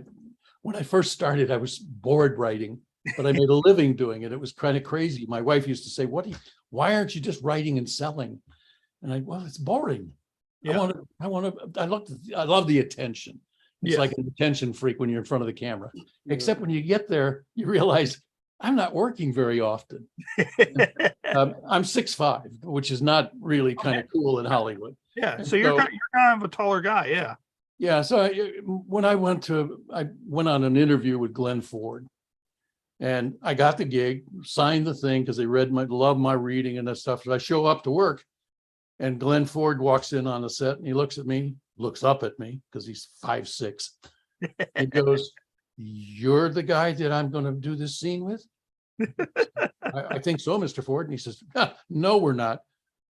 when I first started, I was bored writing, but I made a living doing it. It was kind of crazy. My wife used to say, why aren't you just writing and selling? And well, it's boring.
Yeah.
I love the attention. It's like an attention freak when you're in front of the camera, except when you get there, you realize I'm not working very often. I'm 6'5", which is not really kind of cool in Hollywood.
Yeah. So you're kind of a taller guy. Yeah.
Yeah. So when I went on an interview with Glenn Ford, and I got the gig, signed the thing because they loved my reading and that stuff. So I show up to work, and Glenn Ford walks in on the set, and he looks up at me because he's 5'6". He goes, "You're the guy that I'm going to do this scene with?" I think so, Mr. Ford. And he says, "No, we're not."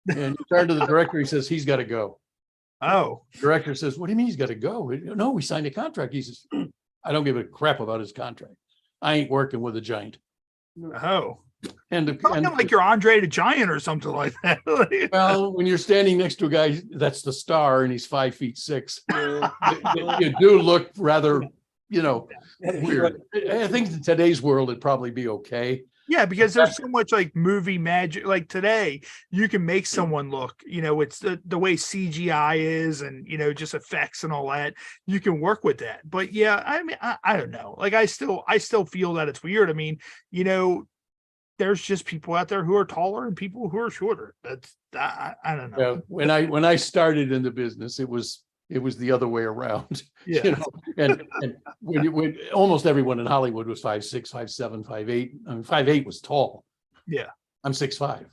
And he turned to the director. He says, "He's got to go."
Oh.
The director says, "What do you mean he's got to go?" "No, we signed a contract." He says, "I don't give a crap about his contract. I ain't working with a giant."
Oh.
And
like you're Andre the Giant or something like that.
Well, when you're standing next to a guy that's the star and he's 5'6", you do look rather, weird. I think in today's world it'd probably be okay.
Yeah, because there's so much like movie magic. Like today, you can make someone look, it's the way CGI is, and just effects and all that. You can work with that. But yeah, I mean, I don't know. Like I still feel that it's weird. I mean, there's just people out there who are taller and people who are shorter. That's I don't know.
Yeah, when I started in the business, it was the other way around.
Yeah.
And when almost everyone in Hollywood was 5'6", 5'7", 5'8". I mean, 5'8" was tall.
Yeah.
I'm 6'5".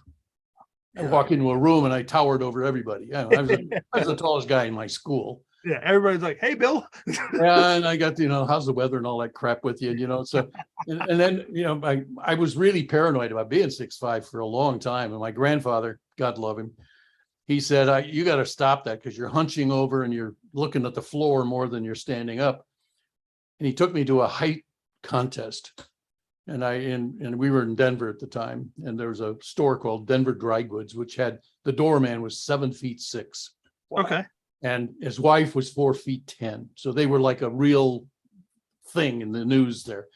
I walk into a room and I towered over everybody. I was the tallest guy in my school.
Yeah, everybody's like, "Hey, Bill."
Yeah, and I got, how's the weather and all that crap with you, so, and then, I was really paranoid about being 6'5" for a long time. And my grandfather, God love him, he said, you got to stop that because you're hunching over and you're looking at the floor more than you're standing up. And he took me to a height contest. And we were in Denver at the time. And there was a store called Denver Dry Goods, which had the doorman was 7'6".
Okay.
And his wife was 4'10". So they were like a real thing in the news there.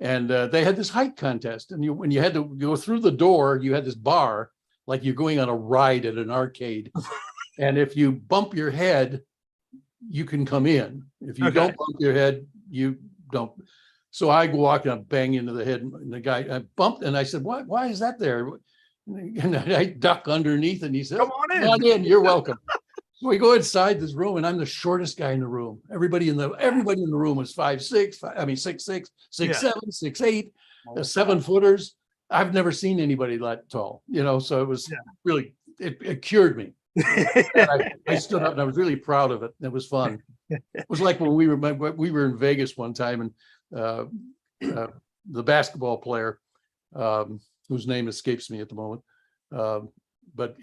And they had this height contest. And when you had to go through the door, you had this bar, like you're going on a ride at an arcade. And if you bump your head, you can come in. If you don't bump your head, you don't. So I go walking up, bang into the head, and the guy I bumped, and I said, why is that there? And I duck underneath, and he said,
"Come on in.
Come on in, you're welcome." So we go inside this room, and I'm the shortest guy in the room. Everybody in the room was 6'6", 6'7", 6'8", 7-footers. I've never seen anybody that tall, so it was really, it cured me. I stood up and I was really proud of it. It was fun. It was like when we were in Vegas one time, and the basketball player, whose name escapes me at the moment, but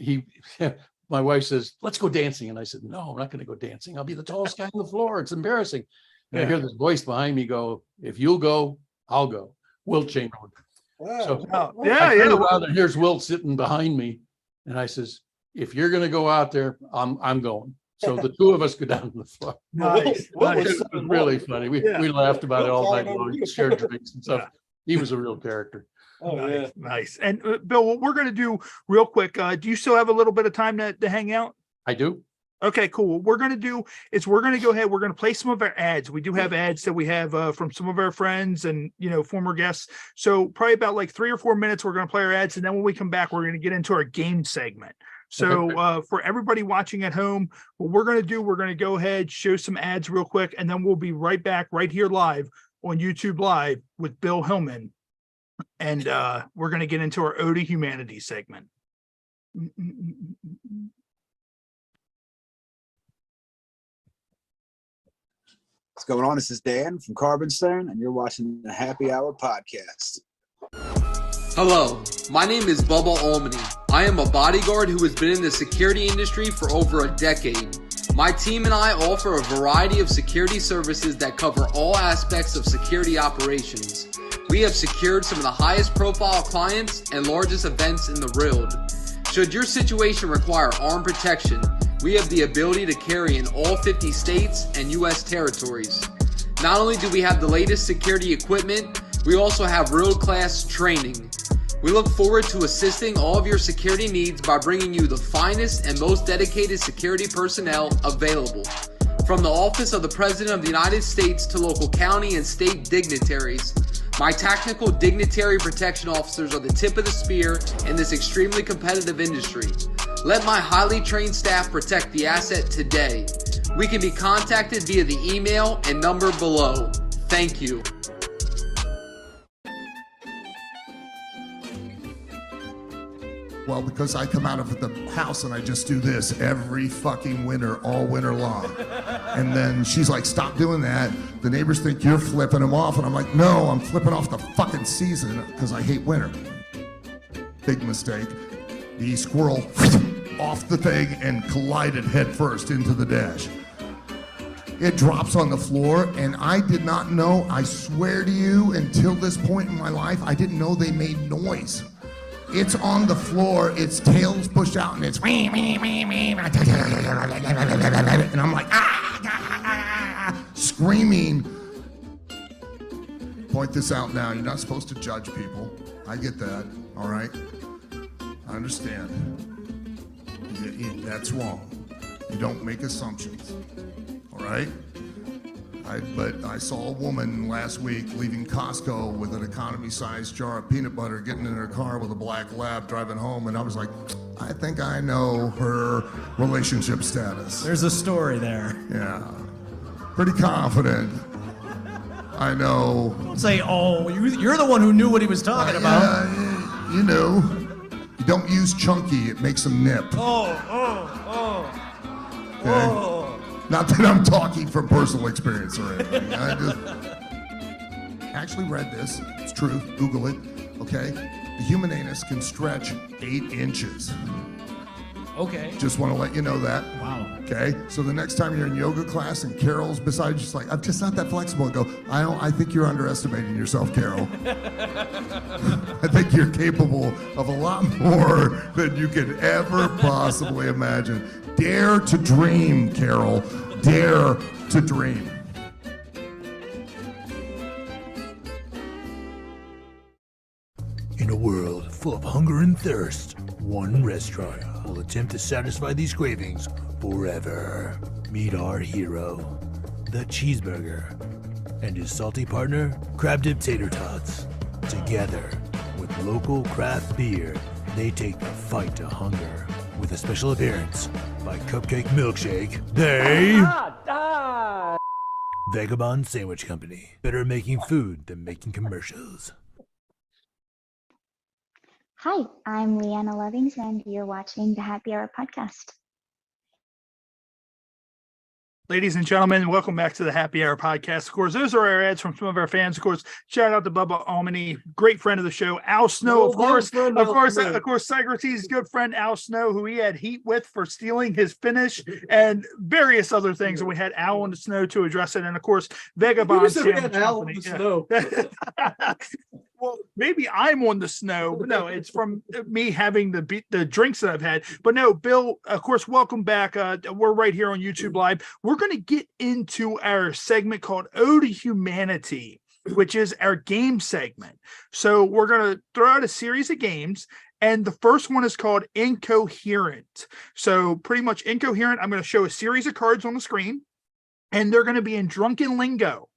my wife says, "Let's go dancing." And I said, "No, I'm not going to go dancing. I'll be the tallest guy on the floor. It's embarrassing." And I hear this voice behind me go, "If you'll go, I'll go." Wilt Chamberlain.
Wow.
So
Yeah.
and here's Wilt sitting behind me. And I says, "If you're going to go out there, I'm going." So the two of us go down to the floor.
Nice.
It was really funny. We laughed about it all night long, shared drinks and stuff. He was a real character.
Oh, yeah.
Nice. And Bill, what we're going to do real quick, do you still have a little bit of time to hang out?
I do.
Okay, cool. What we're going to do is we're going to go ahead. We're going to play some of our ads. We do have ads that we have from some of our friends and, former guests. So probably about like 3 or 4 minutes, we're going to play our ads. And then when we come back, we're going to get into our game segment. So for everybody watching at home, what we're going to do, we're going to go ahead, show some ads real quick, and then we'll be right back right here live on YouTube Live with Bill Hillman. And we're going to get into our Ode to Humanity segment.
What's going on? This is Dan from Carbonstone, and you're watching the Happy Hour podcast.
Hello, my name is Bubba Almany. I am a bodyguard who has been in the security industry for over a decade. My team and I offer a variety of security services that cover all aspects of security operations. We have secured some of the highest profile clients and largest events in the world. Should your situation require armed protection, we have the ability to carry in all 50 states and U.S. territories. Not only do we have the latest security equipment, we also have world-class training. We look forward to assisting all of your security needs by bringing you the finest and most dedicated security personnel available. From the Office of the President of the United States to local county and state dignitaries, my tactical dignitary protection officers are the tip of the spear in this extremely competitive industry. Let my highly trained staff protect the asset today. We can be contacted via the email and number below. Thank you.
Well, because I come out of the house and I just do this every fucking winter, all winter long. And then she's like, "Stop doing that. The neighbors think you're flipping them off." And I'm like, "No, I'm flipping off the fucking season because I hate winter." Big mistake. The squirrel off the thing and collided headfirst into the dash. It drops on the floor, and I did not know, I swear to you, until this point in my life, I didn't know they made noise. It's on the floor, its tail's pushed out, and it's and I'm like, screaming. Point this out now, you're not supposed to judge people. I get that, all right? I understand. That's wrong. You don't make assumptions, all right? But I saw a woman last week leaving Costco with an economy-sized jar of peanut butter, getting in her car with a black lab, driving home, and I was like, I think I know her relationship status.
There's a story there.
Yeah. Pretty confident. I know.
Don't say, "Oh, you're the one who knew what he was talking about."
Yeah, you know. You don't use chunky, it makes them nip.
Oh.
Okay? Not that I'm talking from personal experience or anything. I just actually read this. It's true. Google it. Okay. The human anus can stretch 8 inches.
Okay.
Just want to let you know that.
Wow.
Okay. So the next time you're in yoga class and Carol's beside you, just like, I'm just not that flexible. Go, I think you're underestimating yourself, Carol. I think you're capable of a lot more than you could ever possibly imagine. Dare to dream, Carol. Dare to dream.
In a world full of hunger and thirst, one restaurant will attempt to satisfy these cravings forever. Meet our hero, the cheeseburger, and his salty partner, crab dip tater tots. Together, with local craft beer, they take the fight to hunger. With a special appearance by Cupcake Milkshake, they... Vagabond Sandwich Company. Better making food than making commercials.
Hi, I'm Leanna Lovings, and you're watching the Happy Hour podcast.
Ladies and gentlemen, welcome back to the Happy Hour podcast. Of course, those are our ads from some of our fans. Of course, shout out to Bubba Almany, great friend of the show. Al Snow, of course, Psycrotes' good friend Al Snow, who he had heat with for stealing his finish and various other things. And we had Al on the Snow to address it. And of course, Vagabond Sandwich Company.
Snow.
Well, maybe I'm on the snow, but no, it's from me having the drinks that I've had. But no, Bill, of course, welcome back. We're right here on YouTube Live. We're going to get into our segment called Ode to Humanity, which is our game segment. So we're going to throw out a series of games, and the first one is called Incoherent. So pretty much Incoherent, I'm going to show a series of cards on the screen, and they're going to be in drunken lingo.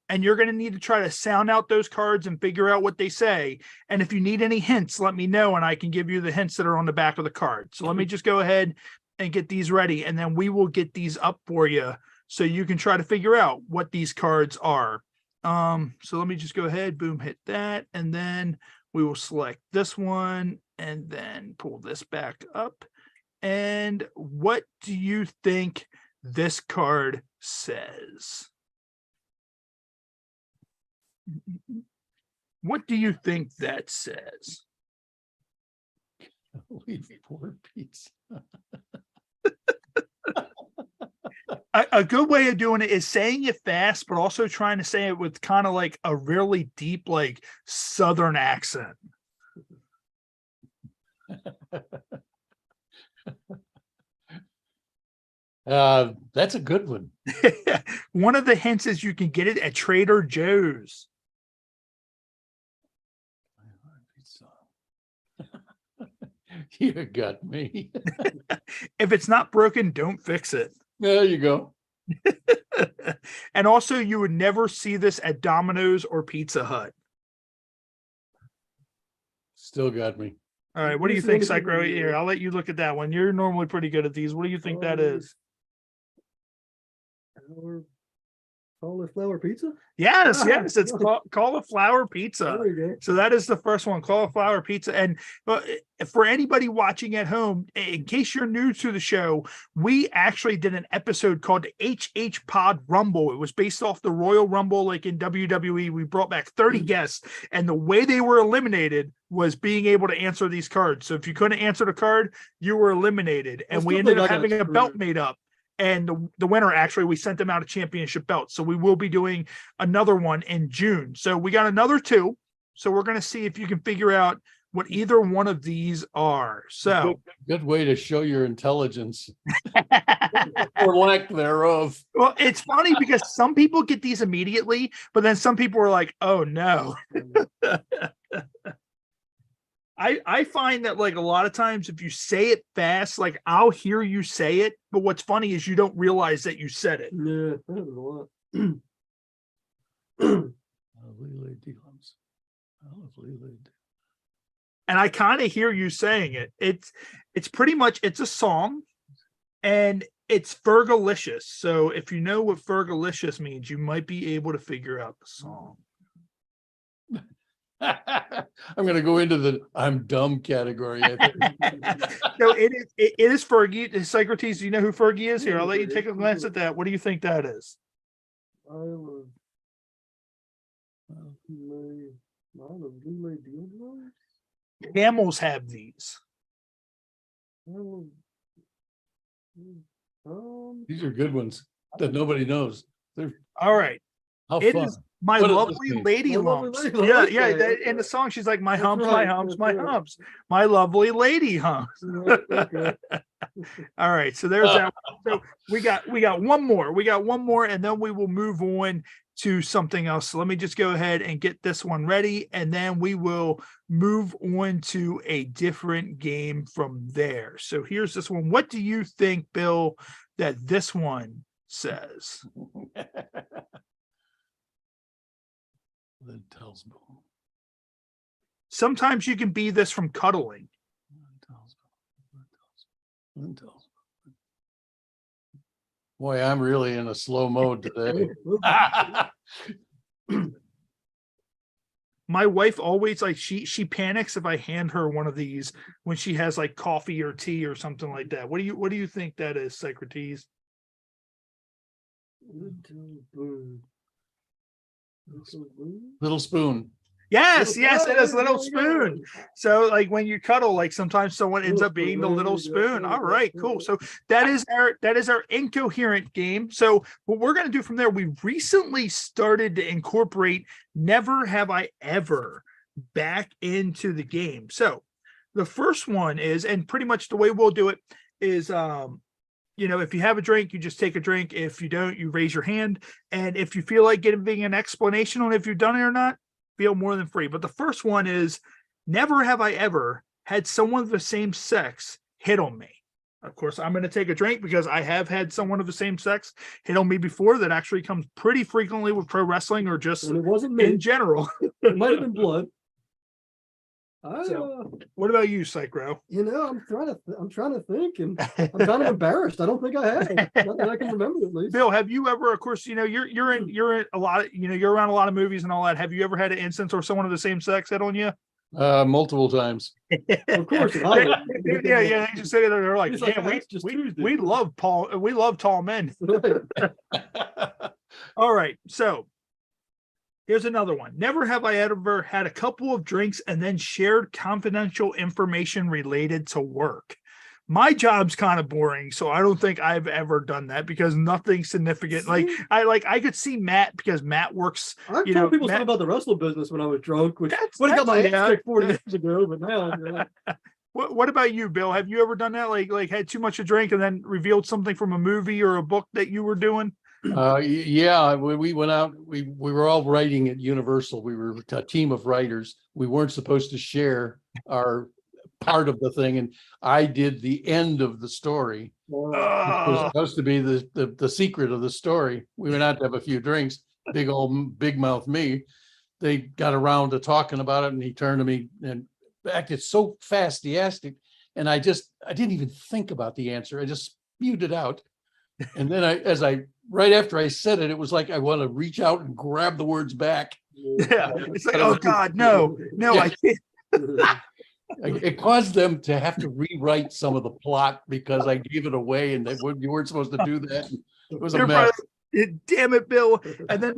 And you're going to need to try to sound out those cards and figure out what they say. And if you need any hints, let me know, and I can give you the hints that are on the back of the card. So let me just go ahead and get these ready, and then we will get these up for you so you can try to figure out what these cards are. So let me just go ahead, boom, hit that, and then we will select this one and then pull this back up. And what do you think this card says? What do you think that says?
Poor pizza.
A good way of doing it is saying it fast, but also trying to say it with kind of like a really deep, like Southern accent.
That's a good one.
One of the hints is you can get it at Trader Joe's.
You got me.
If it's not broken, don't fix it.
There you go.
And also, you would never see this at Domino's or Pizza Hut.
Still got me.
All right, what do you think, Psycho? Here, I'll let you look at that one. You're normally pretty good at these. What do you think that is?
Cauliflower pizza?
Yes, it's cauliflower pizza.
There you go.
So that is the first one, cauliflower pizza. And for anybody watching at home, in case you're new to the show, we actually did an episode called HH Pod Rumble. It was based off the Royal Rumble, like in WWE. We brought back 30 guests, and the way they were eliminated was being able to answer these cards. So if you couldn't answer the card, you were eliminated. And we ended up having a belt made up. And the winner, actually, we sent them out a championship belt. So we will be doing another one in June. So we got another 2. So we're going to see if you can figure out what either one of these are. So
good way to show your intelligence or lack thereof.
Well, it's funny because some people get these immediately, but then some people are like, oh no. I find that, like, a lot of times if you say it fast, like, I'll hear you say it, but what's funny is you don't realize that you said it.
Yeah, that was a lot.
And I kind of hear you saying it. It's pretty much, it's a song, and it's Fergalicious. So if you know what Fergalicious means, you might be able to figure out the song.
I'm going to go into the I'm dumb category. I think.
No, it is Fergie. Psycrotes, do you know who Fergie is? Here, I'll let you take a glance at that. What do you think that is?
I was relay deal drums.
Camels have these.
These are good ones that nobody knows. They're
All right.
how
It
fun.
is my
What does this
lovely
mean?
lady
My lovely
lumps.
lady
Yeah,
lumps,
yeah.
okay.
In the song, she's like, my
That's
humps, my
right,
humps,
that's
my
right.
humps, my lovely lady humps.
Okay.
All right, so there's that. So we got one more. We got one more, and then we will move on to something else. So let me just go ahead and get this one ready, and then we will move on to a different game from there. So here's this one. What do you think, Bill, that this one says?
The Telsbo.
Sometimes you can be this from cuddling.
Boy, I'm really in a slow mode today.
My wife always like she panics if I hand her one of these when she has like coffee or tea or something like that. What do you think that is, Psycrotes?
Little spoon.
Yes, yes, it is
There
little
you go.
spoon. So like when you cuddle, like sometimes someone ends
Little
up being
spoon,
the
there
little
you go,
spoon.
there you
All
go,
right,
there
cool.
you
So that is our incoherent game. So what we're gonna do from there, we recently started to incorporate Never Have I Ever back into the game. So the first one is, and pretty much the way we'll do it is if you have a drink, you just take a drink. If you don't, you raise your hand. And if you feel like giving an explanation on if you've done it or not, feel more than free. But the first one is, never have I ever had someone of the same sex hit on me. Of course, I'm going to take a drink because I have had someone of the same sex hit on me before. That actually comes pretty frequently with pro wrestling or just
And it wasn't me.
in general.
It might have been blood.
What about you, Psychro?
I'm trying to think, and I'm kind of embarrassed. I don't think I have. Not that I can remember, at least.
Bill, have you ever, of course, you're in a lot of, you're around a lot of movies and all that. Have you ever had an instance where someone of the same sex hit on you?
Multiple times.
Of course.
Yeah, they just say that they're like,
It's like,
yeah,
that's just Tuesday.
we love tall men. All right, so here's another one. Never have I ever had a couple of drinks and then shared confidential information related to work. My job's kind of boring, so I don't think I've ever done that because nothing significant. I could see Matt because Matt works.
I've told people something about the wrestling business when I was drunk, which would have got my ass kicked 40 years ago, but now.
What about you, Bill? Have you ever done that? Like had too much to drink and then revealed something from a movie or a book that you were doing?
Yeah, we went out, we were all writing at Universal. We were a team of writers. We weren't supposed to share our part of the thing, and I did the end of the story. It was supposed to be the secret of the story. We went out to have a few drinks. Big mouth me. They got around to talking about it, and he turned to me and acted so fast he asked it, and I didn't even think about the answer. I just spewed it out, and then right after I said it, it was like I want to reach out and grab the words back.
Yeah, it's like, oh God, no,
Yeah.
I can't.
It caused them to have to rewrite some of the plot because I gave it away, and you weren't supposed to do that. It was a mess.
Damn it, Bill. And then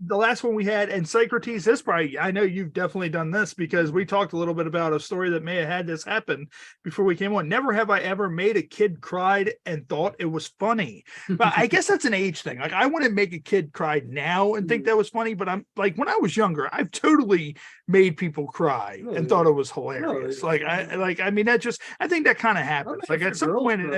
the last one we had, and Psycrotes, this probably, I know you've definitely done this because we talked a little bit about a story that may have had this happen before we came on. Never have I ever made a kid cried and thought it was funny. But I guess that's an age thing. Like I want to make a kid cry now and think that was funny, but I'm like, when I was younger, I've totally made people cry and thought it was hilarious. I think that kind of happens. Like at some point.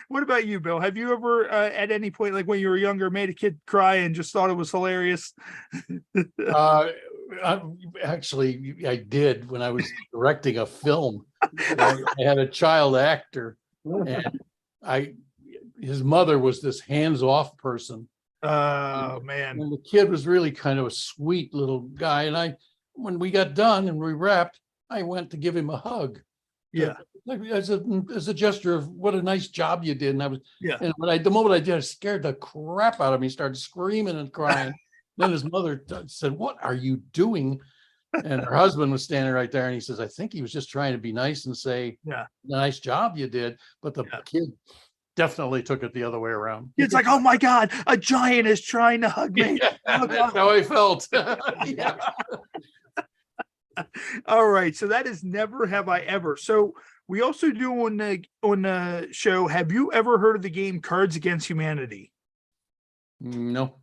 What about you, Bill? Have you ever at any point, like when you were younger, made a kid cry and just thought it was hilarious?
Actually, I did when I was directing a film. I had a child actor, and his mother was this hands-off person.
Oh man!
And the kid was really kind of a sweet little guy. And when we got done and we wrapped, I went to give him a hug.
Yeah.
As a gesture of what a nice job you did. And
Yeah.
And the moment I did, it scared the crap out of me. Started screaming and crying. Then his mother said, "What are you doing?" And her husband was standing right there, and he says, "I think he was just trying to be nice and say,
Yeah.
nice job you did." But the kid definitely took it the other way around.
It's like, oh my God, a giant is trying to hug me. Oh,
That's how I felt. Yeah.
All right. So that is Never Have I Ever. So we also do on the show, have you ever heard of the game Cards Against Humanity?
No.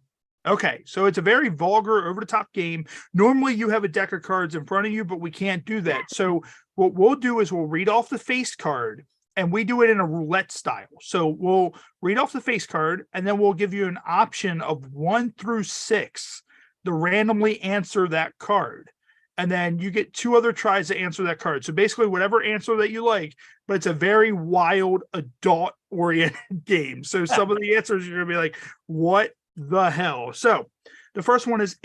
Okay, so it's a very vulgar, over-the-top game. Normally, you have a deck of cards in front of you, but we can't do that. So what we'll do is we'll read off the face card, and we do it in a roulette style. So we'll read off the face card, and then we'll give you an option of 1 through 6 to randomly answer that card. And then you get 2 other tries to answer that card. So basically, whatever answer that you like, but it's a very wild, adult-oriented game. So some of the answers you're going to be like, what the hell? So the first one is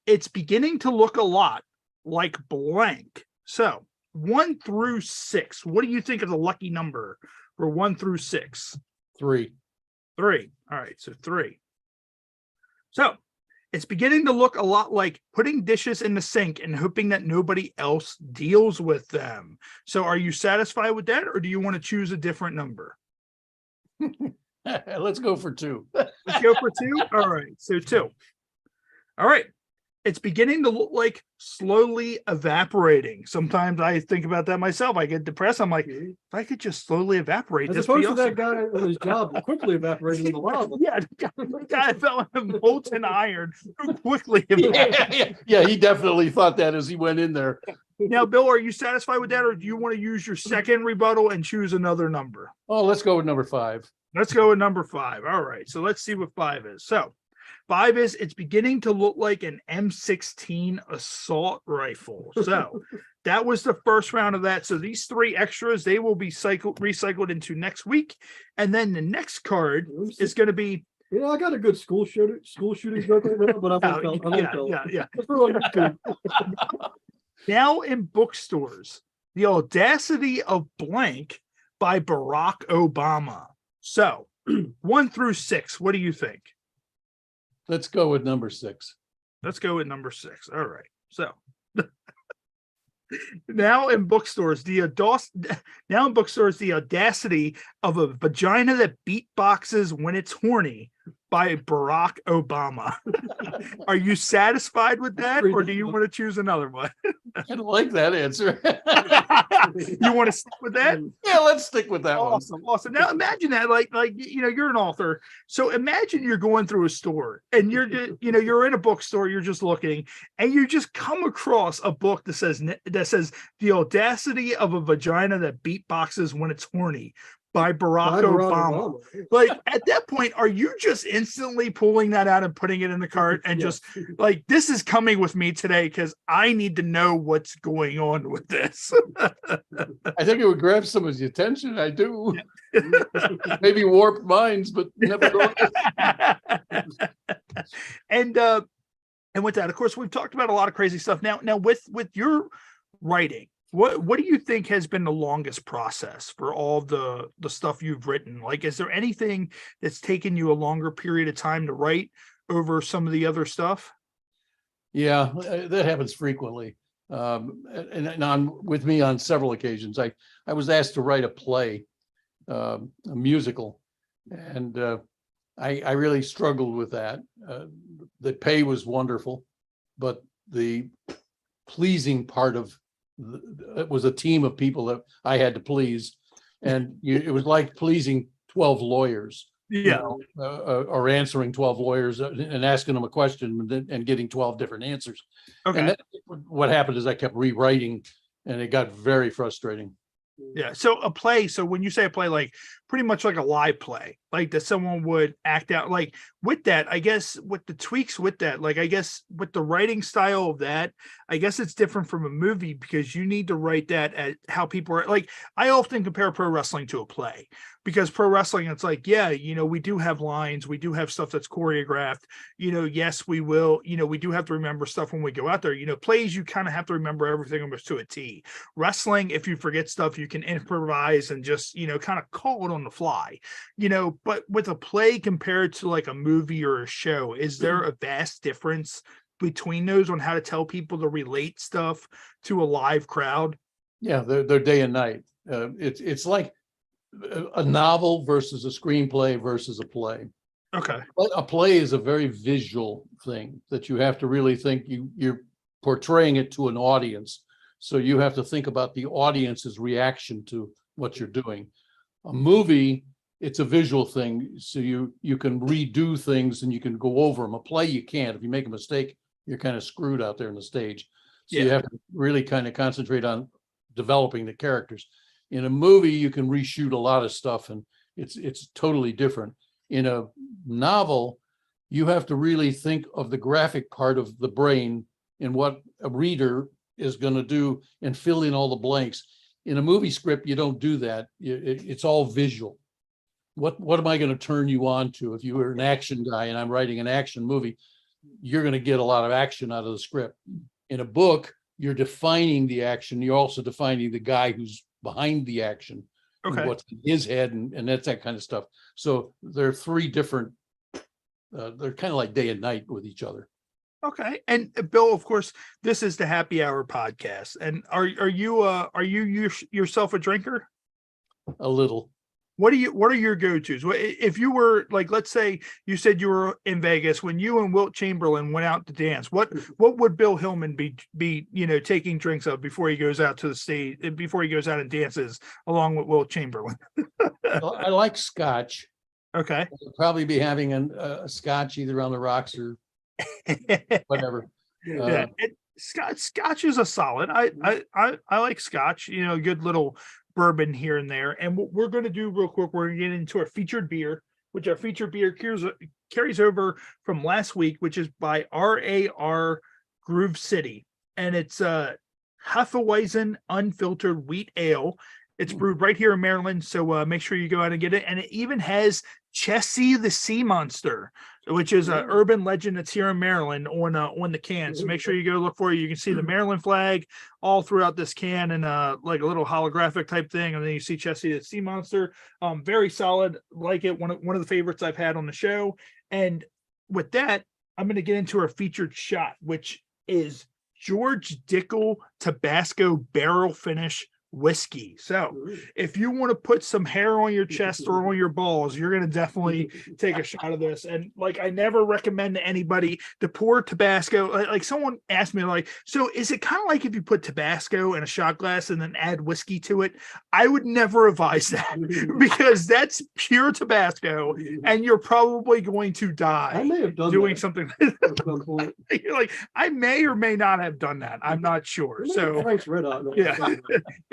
it's beginning to look a lot like blank. So 1 through 6. What do you think is a lucky number for 1 through 6?
3.
3. All right, so 3. So it's beginning to look a lot like putting dishes in the sink and hoping that nobody else deals with them. So are you satisfied with that, or do you want to choose a different number?
Let's go for 2.
Let's go for 2. All right, so 2. All right. It's beginning to look like slowly evaporating. Sometimes I think about that myself. I get depressed. I'm like, if I could just slowly evaporate.
As
this
opposed
be
to
awesome.
that guy on his job quickly evaporating in the lava.
Yeah, the guy fell in molten iron quickly.
Yeah, he definitely thought that as he went in there.
Now, Bill, are you satisfied with that, or do you want to use your second rebuttal and choose another number?
Oh, let's go with number 5.
Let's go with number 5. All right, so let's see what 5 is. So 5 is it's beginning to look like an M16 assault rifle. So that was the first round of that. So these 3 extras, they will be recycled into next week. And then the next card is going to be.
You know, I got a good school shooting joke right now, but I won't tell.
Yeah.
Let's put it on YouTube.
Now in bookstores, The Audacity of Blank by Barack Obama. So 1 through 6, what do you think?
Let's go with number 6.
Let's go with number 6. All right. So now in bookstores, the Audacity of a Vagina That Beatboxes When It's Horny by Barack Obama. Are you satisfied with that, or do you want to choose another one?
I don't like that answer.
You want to stick with that?
Yeah, let's stick with that one.
Awesome. Now imagine that, like you're an author. So imagine you're going through a store and you're in a bookstore, you're just looking, and you just come across a book that says The Audacity of a Vagina That Beatboxes When It's Horny by Barack Obama. Like at that point, are you just instantly pulling that out and putting it in the cart and just like, this is coming with me today because I need to know what's going on with this?
I think it would grab somebody's attention. I do. Maybe warp minds, but never go.
And with that, of course, we've talked about a lot of crazy stuff. Now with your writing, what do you think has been the longest process for all the stuff you've written? Like, is there anything that's taken you a longer period of time to write over some of the other stuff?
Yeah, that happens frequently. And with me on several occasions, I was asked to write a play, a musical, and I really struggled with that. The pay was wonderful, but the pleasing part of it was a team of people that I had to please, and it was like pleasing 12 lawyers, or answering 12 lawyers and asking them a question and getting 12 different answers.
Okay.
And what happened is I kept rewriting, and it got very frustrating.
Yeah. So a play. So when you say a play, like pretty much like a live play, like that someone would act out, like with that, I guess with the tweaks with that, like I guess with the writing style of that, I guess it's different from a movie because you need to write that at how people are like, I often compare pro wrestling to a play because pro wrestling, it's like, yeah, we do have lines, we do have stuff that's choreographed, yes, we will, we do have to remember stuff when we go out there, plays, you kind of have to remember everything almost to a T. Wrestling, if you forget stuff, you can improvise and just, kind of call it on on the fly, but with a play compared to like a movie or a show, is there a vast difference between those on how to tell people to relate stuff to a live crowd?
Yeah, they're day and night. It's like a novel versus a screenplay versus a play.
Okay.
A play is a very visual thing that you have to really think you're portraying it to an audience. So you have to think about the audience's reaction to what you're doing. A movie, it's a visual thing. So you can redo things and you can go over them. A play, you can't. If you make a mistake, you're kind of screwed out there on the stage. So you have to really kind of concentrate on developing the characters. In a movie, you can reshoot a lot of stuff and it's totally different. In a novel, you have to really think of the graphic part of the brain and what a reader is going to do and fill in all the blanks. In a movie script, you don't do that. It's all visual. What am I going to turn you on to? If you were an action guy and I'm writing an action movie, you're going to get a lot of action out of the script. In a book, you're defining the action. You're also defining the guy who's behind the action.
Okay.
What's in his head and that's that kind of stuff. So they're three different, they're kind of like day and night with each other.
Okay. And Bill, of course, this is the Happy Hour podcast. And are you yourself a drinker?
A little.
What are your go-tos? If you were like, let's say you said you were in Vegas when you and Wilt Chamberlain went out to dance, what would Bill Hillman be taking drinks of before he goes out to the stage, before he goes out and dances along with Wilt Chamberlain?
Well, I like scotch.
Okay.
I'll probably be having a scotch either on the rocks or whatever.
Yeah. Scotch is a solid. I like scotch, good little bourbon here and there. And what we're going to do real quick, we're going to get into our featured beer, which our featured beer carries over from last week, which is by RAR Groove City. And it's Hefeweizen unfiltered wheat ale. It's brewed right here in Maryland. So make sure you go out and get it. And it even has Chessie the Sea Monster, which is an urban legend that's here in Maryland on the can. So make sure you go look for it. You can see the Maryland flag all throughout this can and like a little holographic type thing. And then you see Chessie the Sea Monster. Very solid. Like it. One of the favorites I've had on the show. And with that, I'm going to get into our featured shot, which is George Dickel Tabasco barrel finish whiskey. So if you want to put some hair on your chest or on your balls, you're going to definitely take a shot of this. And like, I never recommend to anybody to pour Tabasco. Like someone asked me, like, so is it kind of like if you put Tabasco in a shot glass and then add whiskey to it? I would never advise that because that's pure Tabasco and you're probably going to die.
I may have done
doing
that
something.
at some point.
You're like, I may or may not have done that. I'm not sure. So
Frank's Red Hot.
yeah.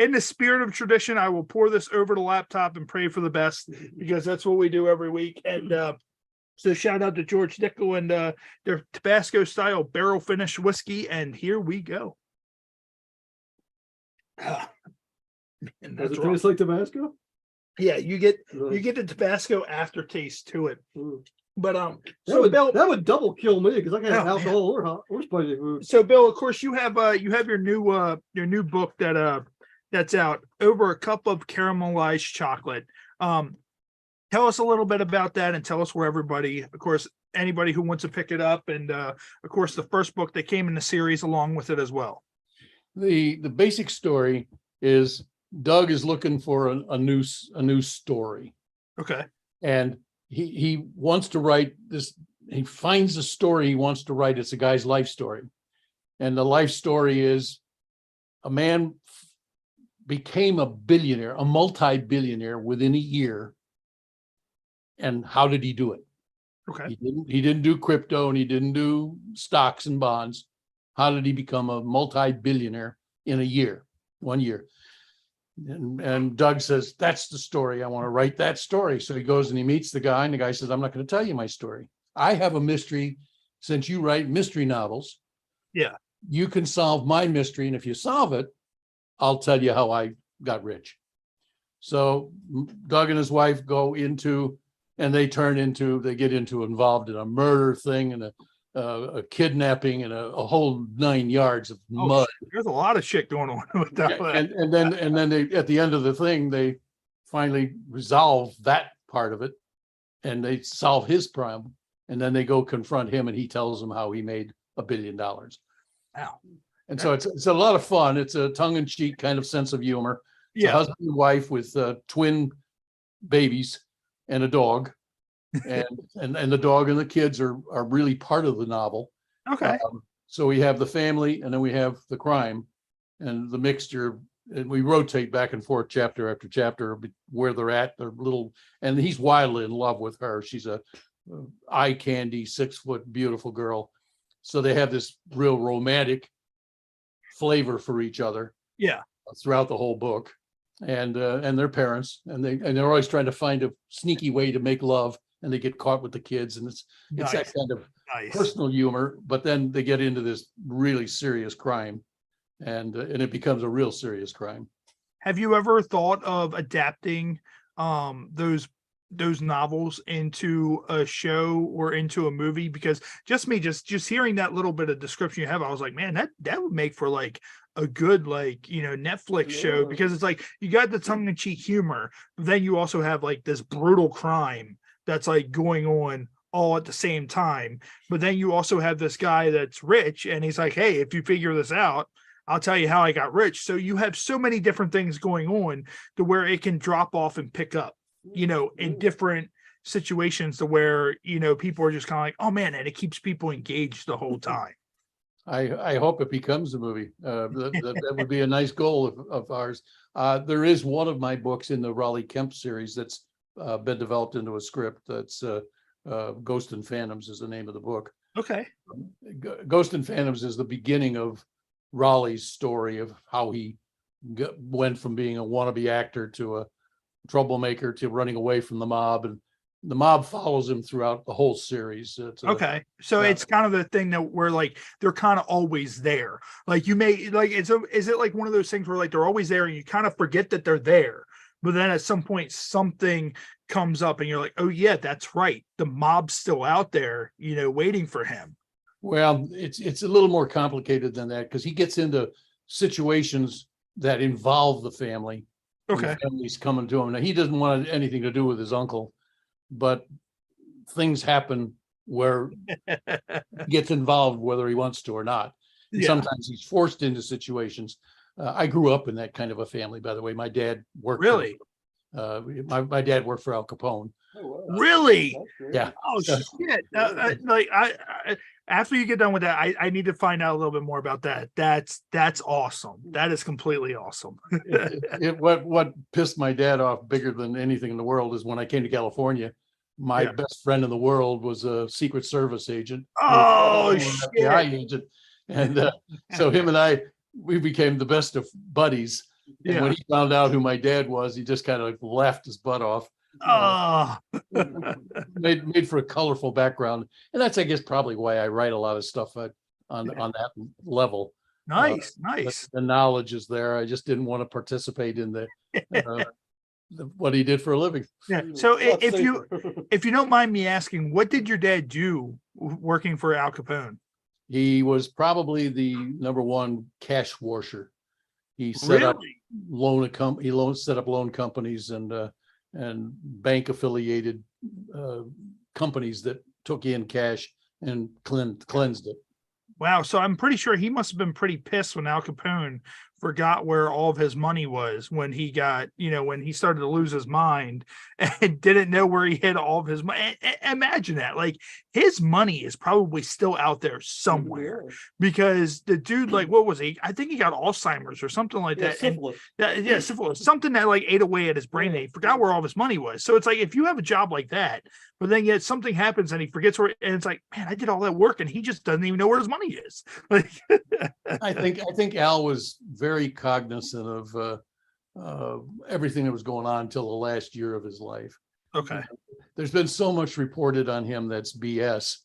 In the spirit of tradition, I will pour this over the laptop and pray for the best because that's what we do every week. And so shout out to George Dickel and their Tabasco style barrel finish whiskey. And here we go. And
Does
that's
it taste like Tabasco?
yeah, you get the Tabasco aftertaste to it. But
So
Bill,
that would double kill me because I can't have
Oh,
alcohol or spicy food.
so Bill, of course, you have your new book that's out, Over a Cup of Caramelized Chocolate. Tell us a little bit about that and tell us where everybody, of course, anybody who wants to pick it up, and of course the first book that came in the series along with it as well.
The basic story is Doug is looking for a new story,
Okay.
and he wants to write this. He finds a story he wants to write. It's a guy's life story, and the life story is a man became a billionaire, a multi-billionaire within a year. And how did he do it?
Okay.
He didn't do crypto and he didn't do stocks and bonds. How did he become a multi-billionaire in a year, 1 year? And Doug says, that's the story. I want to write that story. So he goes and he meets the guy, and the guy says, I'm not going to tell you my story. I have a mystery. Since you write mystery novels,
Yeah.
you can solve my mystery. And if you solve it, I'll tell you how I got rich. So Doug and his wife go into, and they get involved in a murder thing and a kidnapping and a whole 9 yards of mud.
There's a lot of shit going on with that.
And then they, at the end of the thing, they finally resolve that part of it, and they solve his problem, and then they go confront him, and he tells them how he made $1 billion.
Wow.
And so it's a lot of fun. It's a tongue-in-cheek kind of sense of humor. It's a husband and wife with twin babies and a dog, and the dog and the kids are really part of the novel.
Okay.
So we have the family, and then we have the crime, and the mixture, and we rotate back and forth chapter after chapter where they're at. They're little, and he's wildly in love with her. She's a eye candy, 6-foot, beautiful girl. So they have this real romantic flavor for each other.
Yeah.
Throughout the whole book, and their parents, and they're always trying to find a sneaky way to make love, and they get caught with the kids, and it's that kind of personal humor. But then they get into this really serious crime, and it becomes a real serious crime.
Have you ever thought of adapting those novels into a show or into a movie? Because just hearing that little bit of description you have, I was like, man, that would make for like a good, like, you know, Netflix show, because it's like you got the tongue-in-cheek humor, then you also have like this brutal crime that's like going on all at the same time. But then you also have this guy that's rich, and he's like, hey, if you figure this out, I'll tell you how I got rich. So you have so many different things going on to where it can drop off and pick up, you know, in different situations, to where, you know, people are just kind of like, oh man, and it keeps people engaged the whole time.
I hope it becomes a movie. That would be a nice goal of ours. There is one of my books in the Raleigh Kemp series that's been developed into a script. That's Ghost and Phantoms is the name of the book.
Okay.
Ghost and Phantoms is the beginning of Raleigh's story of how he went from being a wannabe actor to a troublemaker to running away from the mob, and the mob follows him throughout the whole series.
Okay, so it's kind of the thing that where like they're kind of always there. Like you may like is it like one of those things where like they're always there and you kind of forget that they're there, but then at some point something comes up and you're like, oh yeah, that's right, the mob's still out there, you know, waiting for him.
Well, it's a little more complicated than that, because he gets into situations that involve the family.
Okay.
The family's coming to him. Now, he doesn't want anything to do with his uncle, but things happen where he gets involved whether he wants to or not. And sometimes he's forced into situations. I grew up in that kind of a family, by the way. My dad worked.
Really?
My dad worked for Al Capone.
Oh, wow.
Really?
Yeah.
Oh shit! Like I after you get done with that, I need to find out a little bit more about that. That's awesome. That is completely awesome.
What pissed my dad off bigger than anything in the world is when I came to California, my best friend in the world was a Secret Service agent.
Oh shit!
FBI agent, and so him and we became the best of buddies. And when he found out who my dad was, he just kind of laughed his butt off.
Oh,
made for a colorful background, and that's, I guess, probably why I write a lot of stuff on that level.
Nice.
The knowledge is there. I just didn't want to participate in the what he did for a living.
Yeah. So if you don't mind me asking, what did your dad do working for Al Capone?
He was probably the number one cash washer. He set up loan companies and bank affiliated companies that took in cash and cleansed it.
Wow. So I'm pretty sure he must have been pretty pissed when Al Capone forgot where all of his money was, when he got, you know, when he started to lose his mind and didn't know where he hid all of his money. Imagine that. Like, his money is probably still out there somewhere, because the dude, like, what was he? I think he got Alzheimer's or something like that.
Syphilis.
Syphilis. Something that like ate away at his brain, and he forgot where all of his money was. So it's like, if you have a job like that, but then yet something happens and he forgets where, and it's like, man, I did all that work and he just doesn't even know where his money is. Like,
I think Al was very cognizant of everything that was going on until the last year of his life.
Okay.
There's been so much reported on him that's BS.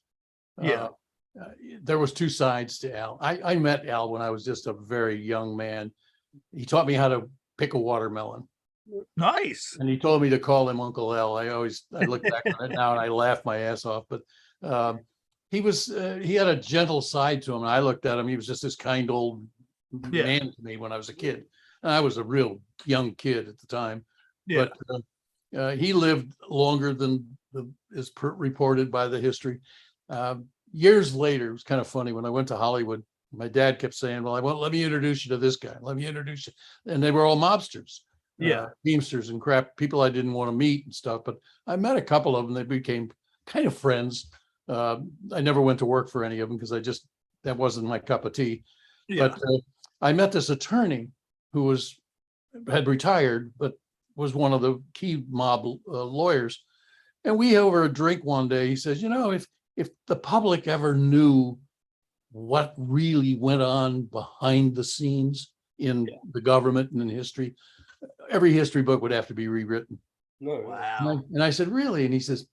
There was two sides to Al. I met Al when I was just a very young man. He taught me how to pick a watermelon.
Nice.
And he told me to call him Uncle Al. I look back on it now and I laugh my ass off. But he had a gentle side to him. And I looked at him. He was just this kind old man to me when I was a kid. And I was a real young kid at the time.
Yeah.
But he lived longer than reported by the history. Years later, it was kind of funny when I went to Hollywood. My dad kept saying, "Well, let me introduce you to this guy. Let me introduce you," and they were all mobsters, Teamsters and crap, people I didn't want to meet and stuff. But I met a couple of them. They became kind of friends. I never went to work for any of them because that wasn't my cup of tea.
Yeah.
But I met this attorney who had retired, but was one of the key mob lawyers. And we over a drink one day, he says, if the public ever knew what really went on behind the scenes in the government and in history, every history book would have to be rewritten.
No.
Wow.
And I said, really? And he says,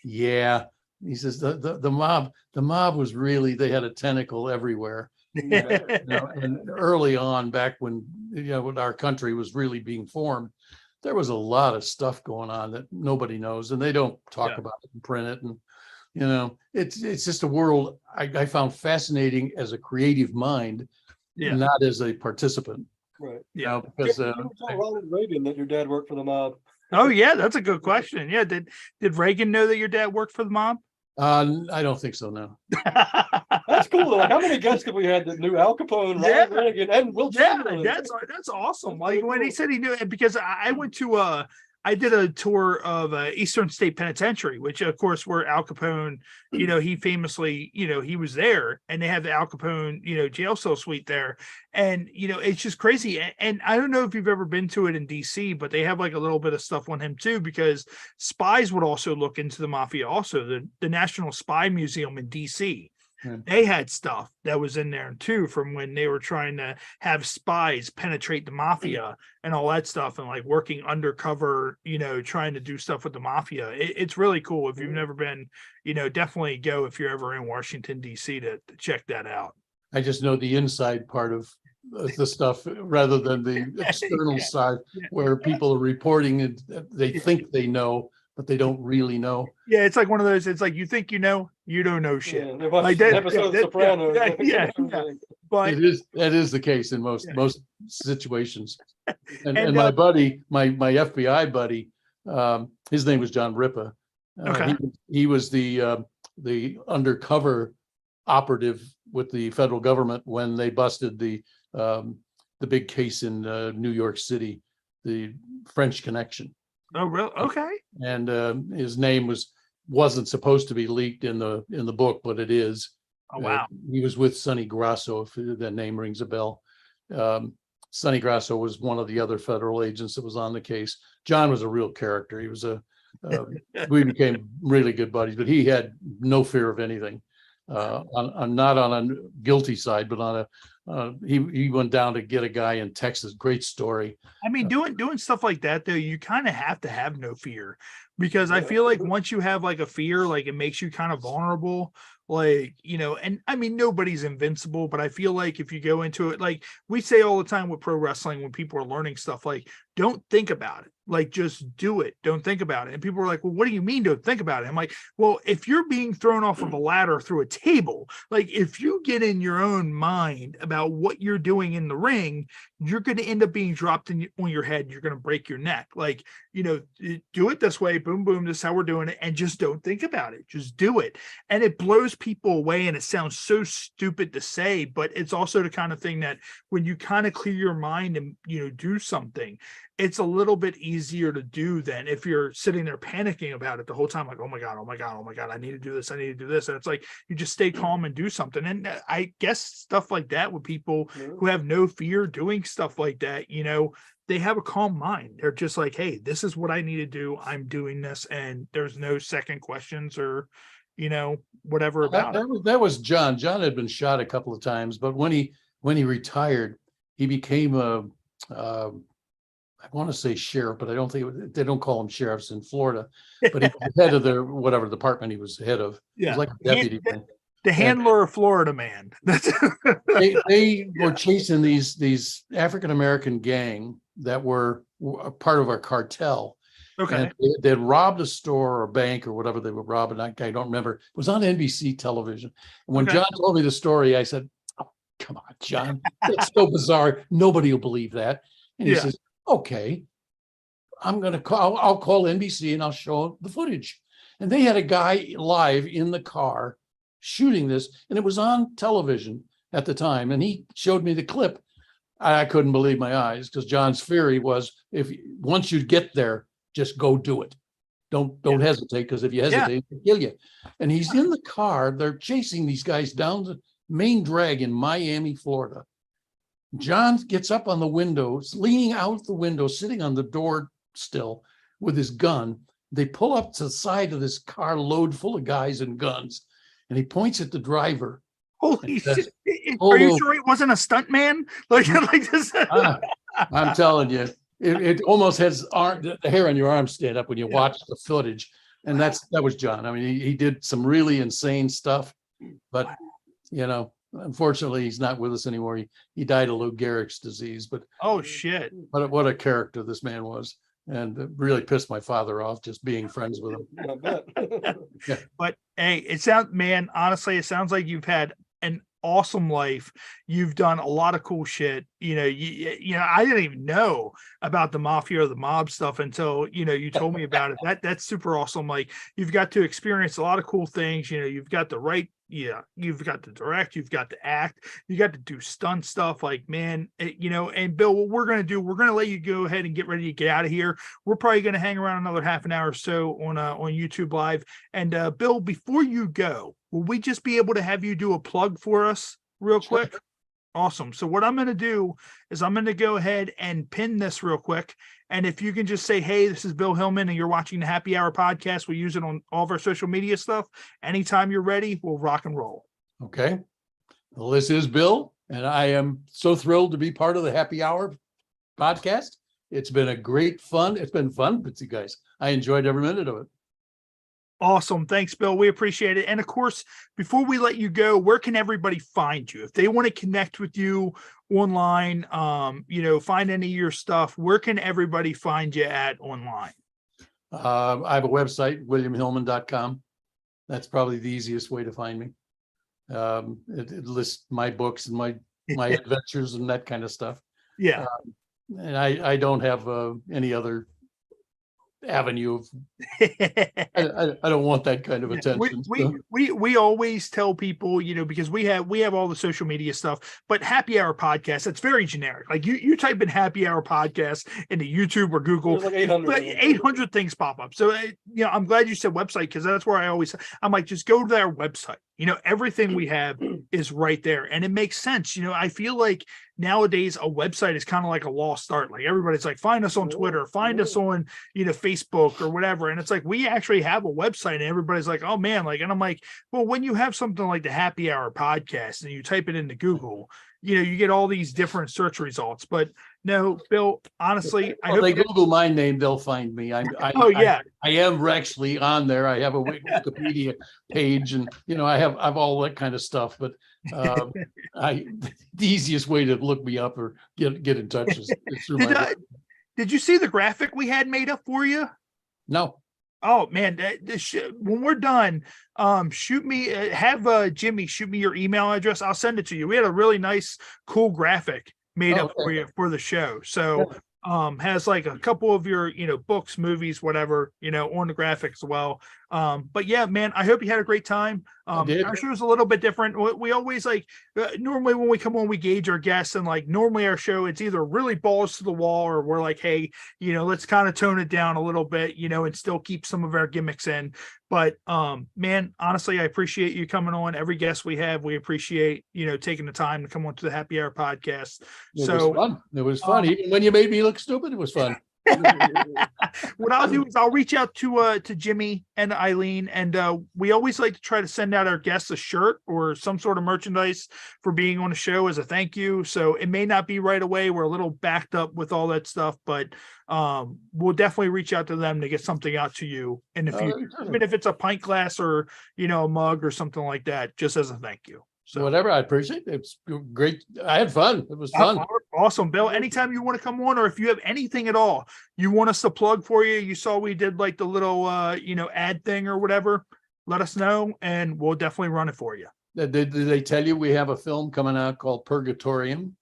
yeah. He says the mob was really, they had a tentacle everywhere. And early on, back when when our country was really being formed, there was a lot of stuff going on that nobody knows, and they don't talk about it and print it. And it's just a world I found fascinating as a creative mind, not as a participant.
Right.
Yeah.
Because
Tell Ronald Reagan that your dad worked for the mob.
Oh yeah, that's a good question. Yeah, did Reagan know that your dad worked for the mob?
I don't think so. No.
That's cool. Like, how many guests have we had that knew Al Capone, Ronald Reagan, and Will Chamberlain?
That's awesome. Like when he said he knew it, because I went to I did a tour of Eastern State Penitentiary, which of course where Al Capone, he famously, he was there, and they have the Al Capone, jail cell suite there. And, it's just crazy. And I don't know if you've ever been to it in DC, but they have like a little bit of stuff on him too, because spies would also look into the mafia. Also the National Spy Museum in DC. They had stuff that was in there too from when they were trying to have spies penetrate the mafia and all that stuff, and like working undercover, trying to do stuff with the mafia. It's really cool. If you've never been, definitely go if you're ever in Washington, D.C. to check that out.
I just know the inside part of the stuff rather than the external side where people are reporting and they think they know, but they don't really know.
Yeah, it's like one of those. It's like you think you know, you don't know shit.
Yeah,
like that
episode of Sopranos.
But
that is the case in most situations. And my buddy, my FBI buddy, his name was John Ripa. He was the undercover operative with the federal government when they busted the big case in New York City, the French Connection.
Oh, really? Okay.
And his name wasn't supposed to be leaked in the book, but it is.
Oh, wow.
He was with Sonny Grasso, if that name rings a bell. Sonny Grasso was one of the other federal agents that was on the case. John was a real character. He was we became really good buddies, but he had no fear of anything. Not on a guilty side, but on he went down to get a guy in Texas. Great story. I
mean, doing stuff like that though, you kind of have to have no fear, because I feel like once you have like a fear, like it makes you kind of vulnerable. Like, and I mean, nobody's invincible, but I feel like if you go into it, like we say all the time with pro wrestling, when people are learning stuff, like, don't think about it. Like, just do it. Don't think about it. And people are like, well, what do you mean don't think about it? I'm like, well, if you're being thrown off of a ladder through a table, like if you get in your own mind about what you're doing in the ring, you're going to end up being dropped on your head. You're going to break your neck. Like, do it this way. Boom, boom. This is how we're doing it. And just don't think about it. Just do it. And it blows people away. And it sounds so stupid to say, but it's also the kind of thing that when you kind of clear your mind and, do something, it's a little bit easier to do than if you're sitting there panicking about it the whole time, like, oh my God, I need to do this. And it's like, you just stay calm and do something. And I guess stuff like that with people who have no fear doing stuff like that, they have a calm mind. They're just like, hey, this is what I need to do. I'm doing this. And there's no second questions or, whatever about it.
That was John. John had been shot a couple of times, but when he retired, he became I want to say sheriff, but I don't think they don't call them sheriffs in Florida, but he was head of the whatever department he was head of.
Yeah.
He was like a deputy.
The handler of Florida man.
they were chasing these African-American gang that were a part of our cartel.
Okay.
And they'd robbed a store or a bank or whatever they were robbing. I don't remember. It was on NBC television. And when John told me the story, I said, oh, come on, John. That's so bizarre. Nobody will believe that. And he says, okay, I'll call NBC and I'll show the footage. And they had a guy live in the car shooting this, and it was on television at the time. And he showed me the clip. I couldn't believe my eyes, because John's theory was, once you get there, just go do it. Don't hesitate, because if you hesitate, they'll kill you. And he's in the car. They're chasing these guys down the main drag in Miami, Florida. John gets up on the window, leaning out the window, sitting on the door still with his gun. They pull up to the side of this car load full of guys and guns, and he points at the driver.
Holy shit. Are you sure he wasn't a stunt man? Like this?
I'm telling you, it almost has the hair on your arm stand up when you watch the footage. And that was John. I mean, he did some really insane stuff, but unfortunately he's not with us anymore. He died of Lou Gehrig's disease, but
oh shit.
What a character this man was. And it really pissed my father off just being friends with him.
Yeah. But hey, honestly, it sounds like you've had an awesome life. You've done a lot of cool shit. I didn't even know about the mafia or the mob stuff until you told me about it. That's super awesome. Like, you've got to experience a lot of cool things. You've got the right. Yeah, you've got to direct, you've got to act, you got to do stunt stuff. Like, man, and Bill, what we're going to do, we're going to let you go ahead and get ready to get out of here. We're probably going to hang around another half an hour or so on YouTube Live. And Bill, before you go, will we just be able to have you do a plug for us real quick? Awesome. So what I'm going to do is I'm going to go ahead and pin this real quick. And if you can just say, hey, this is Bill Hillman, and you're watching the Happy Hour podcast, we use it on all of our social media stuff. Anytime you're ready, we'll rock and roll.
Okay. Well, this is Bill, and I am so thrilled to be part of the Happy Hour podcast. It's been it's been fun with you guys. I enjoyed every minute of it.
Awesome. Thanks, Bill. We appreciate it. And of course, before we let you go, where can everybody find you? If they want to connect with you online, find any of your stuff, where can everybody find you at online?
I have a website, williamhillman.com. That's probably the easiest way to find me. It lists my books and my adventures and that kind of stuff.
Yeah.
And I don't have any other avenue of I don't want that kind of attention.
We always tell people, because we have all the social media stuff, but Happy Hour podcast, that's very generic. Like, you type in Happy Hour podcast into YouTube or Google, like 800 things pop up. So I'm glad you said website, because that's where I'm like, just go to their website. Everything we have is right there, and it makes sense. I feel like nowadays a website is kind of like a lost art. Like, everybody's like, find us on Twitter, find us on Facebook or whatever, and it's like, we actually have a website, and everybody's like, oh man, like, and I'm like, well, when you have something like the Happy Hour podcast and you type it into Google, you get all these different search results. But no, Bill, honestly,
if they Google my name, they'll find me. I am actually on there. I have a Wikipedia page, and I have all that kind of stuff. But the easiest way to look me up or get in touch is through my.
Did you see the graphic we had made up for you?
No.
Oh man, when we're done, shoot me. Have Jimmy shoot me your email address. I'll send it to you. We had a really nice, cool graphic made up for you for the show. So has like a couple of your books, movies, whatever, on the graphic as well. But yeah, man, I hope you had a great time. Our show is a little bit different. We always normally when we come on, we gauge our guests, and normally our show, it's either really balls to the wall, or we're like, hey, let's kind of tone it down a little bit, and still keep some of our gimmicks in. But man, honestly, I appreciate you coming on. Every guest we have, we appreciate taking the time to come on to the Happy Hour podcast.
It was fun. It was fun. Even when you made me look stupid, it was fun.
What I'll do is I'll reach out to Jimmy and Eileen, and we always like to try to send out our guests a shirt or some sort of merchandise for being on the show as a thank you. So it may not be right away. We're a little backed up with all that stuff, but we'll definitely reach out to them to get something out to you in the future, even if it's a pint glass or a mug or something like that, just as a thank you. So
whatever, I appreciate it. It's great. I had fun. It was fun.
Awesome, Bill. Anytime you want to come on, or if you have anything at all you want us to plug for you, you saw we did the little ad thing or whatever, let us know and we'll definitely run it for you.
Did they tell you we have a film coming out called Purgatorium?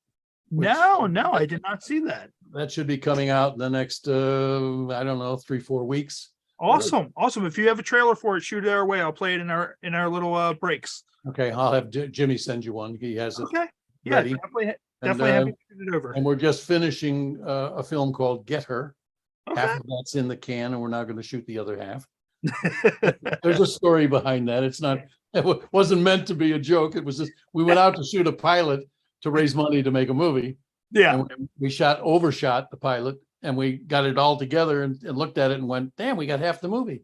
No, I did not see that.
that should be coming out in the next, I don't know, 3-4 weeks.
Awesome. If you have a trailer for it, shoot it our way. I'll play it in our little breaks.
Okay, I'll have Jimmy send you one. He has it.
Okay. Yeah,
ready.
definitely have to shoot it over.
And we're just finishing a film called Get Her.
Okay.
Half of that's in the can, and we're not going to shoot the other half. There's a story behind that. It wasn't meant to be a joke. It was just, we went out to shoot a pilot to raise money to make a movie.
Yeah.
And we overshot the pilot, and we got it all together and looked at it and went, damn, we got half the movie.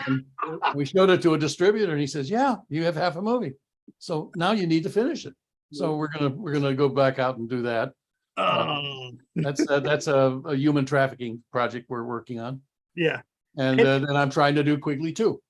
And we showed it to a distributor, and he says, yeah, you have half a movie. So now you need to finish it. So we're gonna go back out and do that. That's a human trafficking project we're working on.
Yeah.
And then I'm trying to do Quigley too.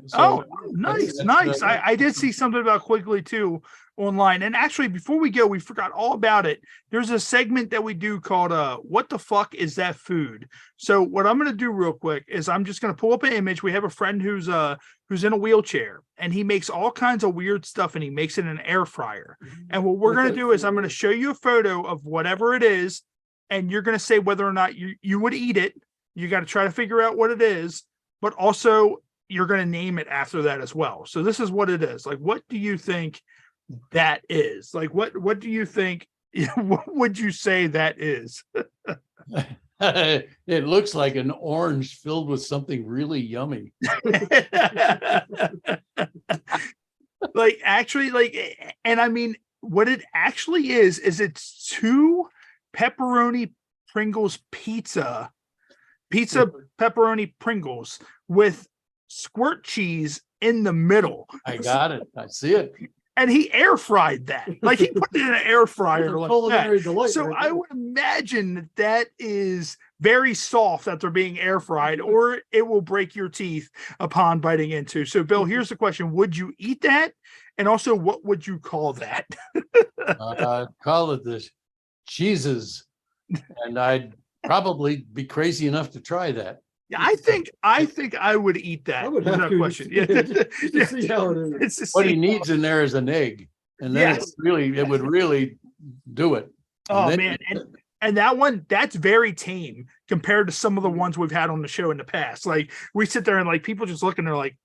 So
nice.
that's
I did see something about Quigley too online. And actually, before we go, we forgot all about it. There's a segment that we do called What the Fuck Is That Food? So what I'm going to do real quick is I'm just going to pull up an image. We have a friend who's in a wheelchair, and he makes all kinds of weird stuff, and he makes it in an air fryer. And what we're going to do is I'm going to show you a photo of whatever it is, and you're going to say whether or not you would eat it. You got to try to figure out what it is, but also you're going to name it after that as well. So this is what it is. Like, what do you think that is? Like, what do you think? What would you say that is?
It looks like an orange filled with something really yummy.
Like, actually, like, and I mean, what it actually is it's 2 pepperoni Pringles pizza pepperoni Pringles with squirt cheese in the middle.
I got it. I see it.
And he air fried that. Like, he put it in an air fryer like that.
Delight,
So
right?
I would imagine that is very soft after being air fried, or it will break your teeth upon biting into. So, Bill, here's the question. Would you eat that? And also, what would you call that?
Call it the cheeses. And I'd probably be crazy enough to try that.
Yeah, I think I would eat that.
I would
There's
have
no
to
question.
just to see how it is.
It's to
What he
see.
needs in there is an egg. And then
Yes.
it would really do it.
Oh,
then-
man. And that one, that's very tame compared to some of the ones we've had on the show in the past. Like, we sit there and like people just look and they're like,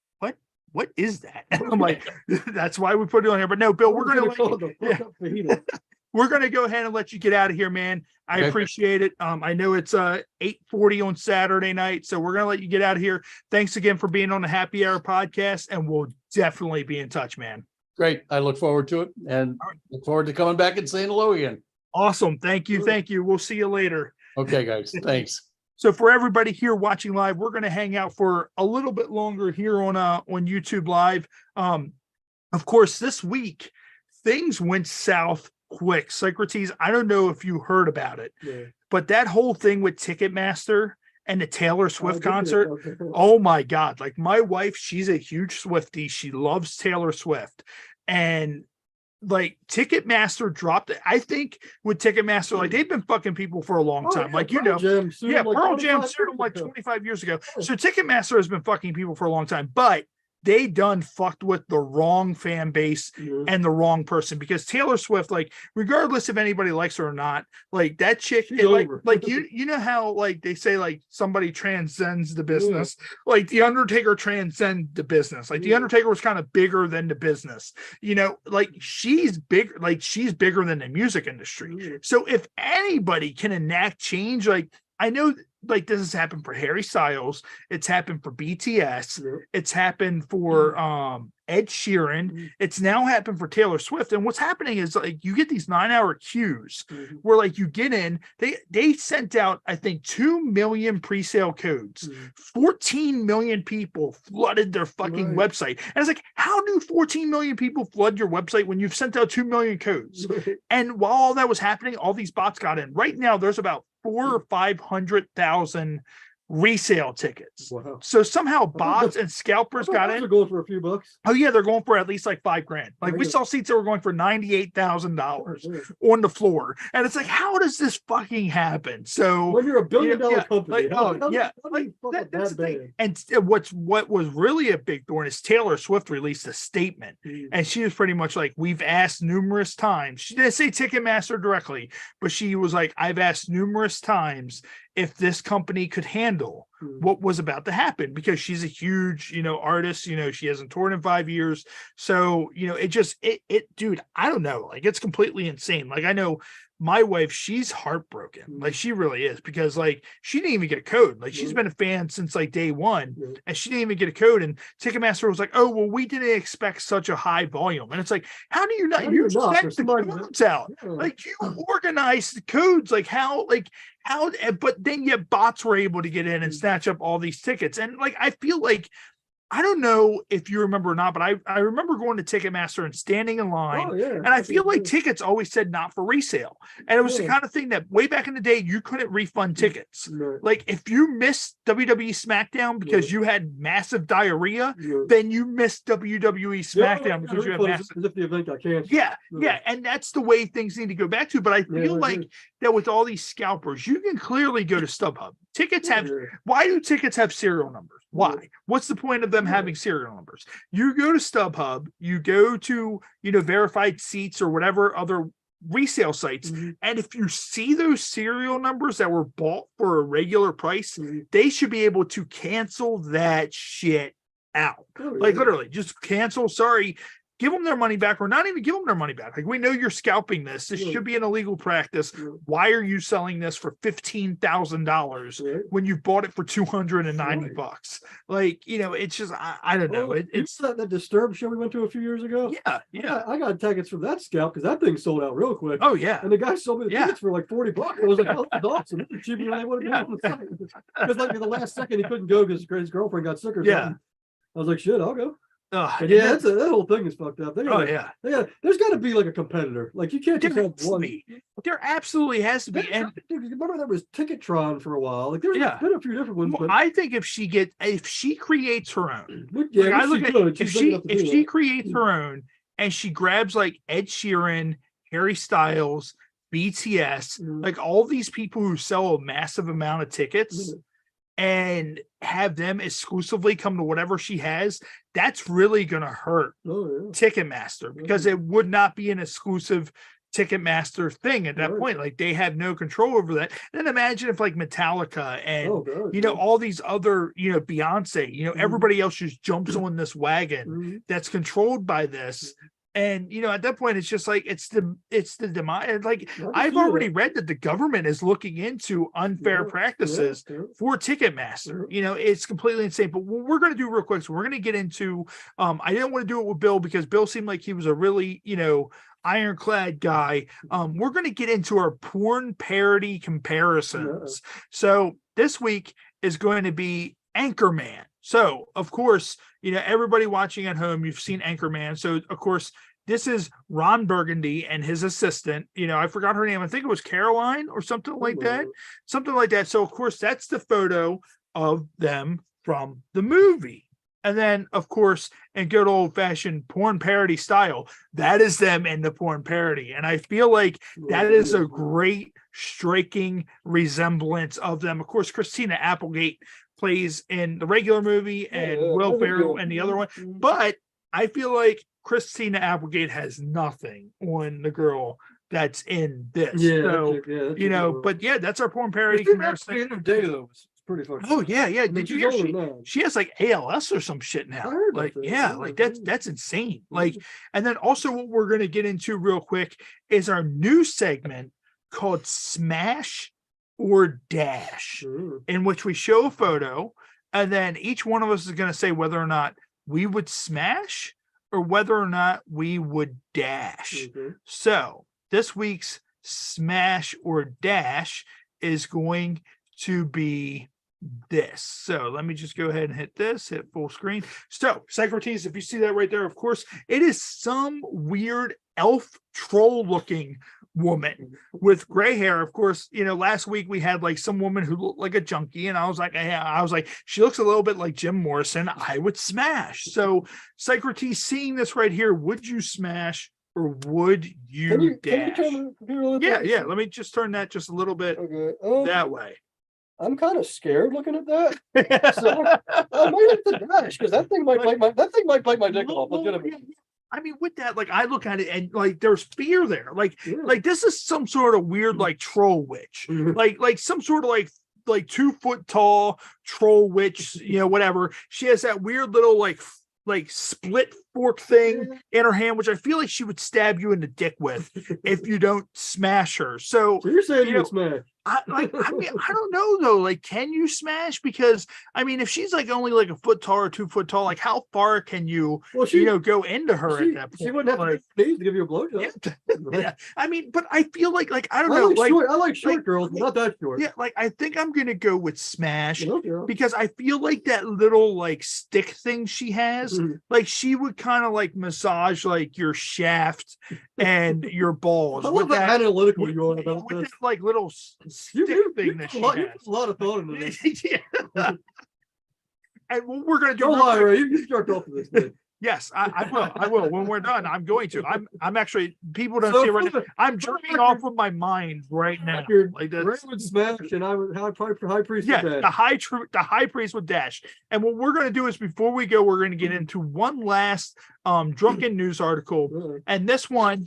what is that? And I'm like, that's why we put it on here. But no, Bill, we're gonna
call it the fuck up fajita.
we're gonna go ahead and let you get out of here, man. I
Okay.
appreciate it. I know it's 8:40 on Saturday night, so we're gonna let you get out of here. Thanks again for being on the Happy Hour podcast, and we'll definitely be in touch, man.
Great. I look forward to it and look forward to coming back and saying hello again.
Awesome. Thank you. We'll see you later.
Okay, guys. Thanks.
So for everybody here watching live, we're going to hang out for a little bit longer here on YouTube Live. Of course, this week things went south quick. Psycrotes, I don't know if you heard about it, but that whole thing with Ticketmaster and the Taylor Swift concert. Oh my God. Like, my wife, she's a huge Swiftie. She loves Taylor Swift. And like, Ticketmaster dropped it. I think with Ticketmaster, like, they've been fucking people for a long time. Like, you know, Pearl Jam sued them like 25 years ago. So Ticketmaster has been fucking people for a long time, but they done fucked with the wrong fan base and the wrong person, because Taylor Swift, like, regardless if anybody likes her or not, like, that chick, like you know how, like, they say, like, somebody transcends the business, like the Undertaker transcends the business. Like, the Undertaker was kind of bigger than the business, you know, like, she's big, like, she's bigger than the music industry. So if anybody can enact change, like, I know, like, this has happened for Harry Styles, it's happened for BTS, it's happened for Ed Sheeran, it's now happened for Taylor Swift. And what's happening is, like, you get these 9-hour queues where, like, you get in, they sent out, I think, 2 million pre-sale codes. 14 million people flooded their fucking website. And it's like, how do 14 million people flood your website when you've sent out 2 million codes? And while all that was happening, all these bots got in. Right now, there's about 400,000 or 500,000 resale tickets.
Wow.
So somehow bots and scalpers got
Those
in.
are going for a few bucks.
Oh yeah, they're going for at least like $5,000. Like we
Yeah.
saw seats that were going for $98,000
Yeah.
on the floor, and it's like, how does this fucking happen? So
When you're a billion-dollar
yeah,
company,
like,
how
oh yeah,
do
like
you fuck
that,
up
that's
that
the thing.
bad?
And what was really a big thorn is Taylor Swift released a statement, and she was pretty much like, we've asked numerous times. She didn't say Ticketmaster directly, but she was like, I've asked numerous times if this company could handle what was about to happen, because she's a huge, artist, she hasn't toured in 5 years. So, dude, I don't know. Like, it's completely insane. Like, I know my wife, she's heartbroken. Like, she really is, because like, she didn't even get a code. Like, she's been a fan since like day one, and she didn't even get a code. And Ticketmaster was like, oh, well, we didn't expect such a high volume. And it's like, how do you not? You sent the codes out. Like, you organized the codes. Like, how, but then yet bots were able to get in and snatch up all these tickets. And like, I feel like, I don't know if you remember or not, but I remember going to Ticketmaster and standing in line. And I feel like tickets always said not for resale. And it was the kind of thing that way back in the day, you couldn't refund tickets. Like, if you missed WWE SmackDown because you had massive diarrhea, then you missed WWE SmackDown because you had massive.
As if the event got canceled.
Yeah. And that's the way things need to go back to. But I feel like that with all these scalpers, you can clearly go to StubHub. Tickets have, why do tickets have serial numbers? Why? What's the point of them having serial numbers? You go to StubHub, you go to, verified seats or whatever other resale sites. And if you see those serial numbers that were bought for a regular price, they should be able to cancel that shit out. Like, literally just cancel. Sorry. Give them their money back, or not even give them their money back. Like, we know you're scalping this. This should be an illegal practice. Why are you selling this for $15,000 when you bought it for $290? Like, it's just, I don't know. It's
that Disturbed show we went to a few years ago.
Yeah.
I got tickets from that scalp because that thing sold out real quick.
Oh yeah.
And the guy sold me the tickets for like $40. I was like, oh, that's awesome. This is cheaper than I would have been on the site. Because like in the last second he couldn't go because his girlfriend got sick or something. I was like, shit, I'll go. That whole thing is fucked up. There's got to be like a competitor. Like, you can't just have one.
There absolutely has to be. And
remember there was Ticketron for a while. Like, there's been a few different ones.
Well,
but
I think if she creates her own, if she creates her own and she grabs like Ed Sheeran, Harry Styles, BTS, like all these people who sell a massive amount of tickets. And have them exclusively come to whatever she has, that's really going to hurt Ticketmaster, because it would not be an exclusive Ticketmaster thing at that point. Like, they have no control over that. And then imagine if like Metallica and all these other, Beyonce, everybody else just jumps on this wagon that's controlled by this. And at that point, it's just like it's the demise. Like, I've already read that the government is looking into unfair practices for Ticketmaster. It's completely insane. But what we're going to do real quick, so we're going to get into. I didn't want to do it with Bill because Bill seemed like he was a really ironclad guy. We're going to get into our porn parody comparisons. So this week is going to be Anchorman. So, of course, everybody watching at home, you've seen Anchorman. So, of course, this is Ron Burgundy and his assistant. I forgot her name. I think it was Caroline or something like that. So, of course, that's the photo of them from the movie. And then, of course, in good old-fashioned porn parody style, that is them in the porn parody. And I feel like that is a great, striking resemblance of them. Of course, Christina Applegate plays in the regular movie and Will Ferrell in the other one. But I feel like Christina Applegate has nothing on the girl that's in this. But that's our porn parody comparison.
It's pretty funny.
Oh yeah. Did you hear she has like ALS or some shit now? That's insane. Like, and then also what we're gonna get into real quick is our new segment called Smash or Dash, in which we show a photo and then each one of us is going to say whether or not we would smash or whether or not we would dash. So this week's Smash or Dash is going to be this. So let me just go ahead and hit full screen. So Psycrotes, if you see that right there, of course, it is some weird elf troll looking woman with gray hair. Of course, last week we had like some woman who looked like a junkie, and I was like, she looks a little bit like Jim Morrison. I would smash. So, Psycrotes, seeing this right here, would you smash or would you dash?
Can you turn the computer a little bit?
Yeah. Let me just turn that just a little bit that way.
I'm kind of scared looking at that. So I might have to dash because that thing might bite my dick off. Legitimately.
I mean, with that, like, I look at it and like there's fear there. Like this is some sort of weird like troll witch, like some sort of like 2 foot tall troll witch, whatever. She has that weird little like split fork thing in her hand, which I feel like she would stab you in the dick with if you don't smash her. So
you're saying you would smash?
I don't know though. Like, can you smash? Because I mean, if she's like only like a foot tall or 2 foot tall, like how far can you, go into her at that point?
She wouldn't have to give you a blowjob.
Yeah. I mean, but I feel like I don't
know.
Like,
I like short girls, but not that short.
Yeah, like I think I'm gonna go with smash because I feel like that little like stick thing she has, like she would kind of like massage like your shaft and your balls.
I love that analytical you are about
with
this.
That, like little stick thing that she has.
You put a lot of thought into this.
And what we're gonna do?
Don't lie, Ray. You start off with this thing.
Yes, I will. I will. When we're done, I'm going to. I'm actually, people don't see it right now. I'm jerking off of my mind right now. Like that.
Ray would smash, and I would high priest.
Yeah, the high priest would dash. And what we're going to do is, before we go, we're going to get into one last drunken news article, and this one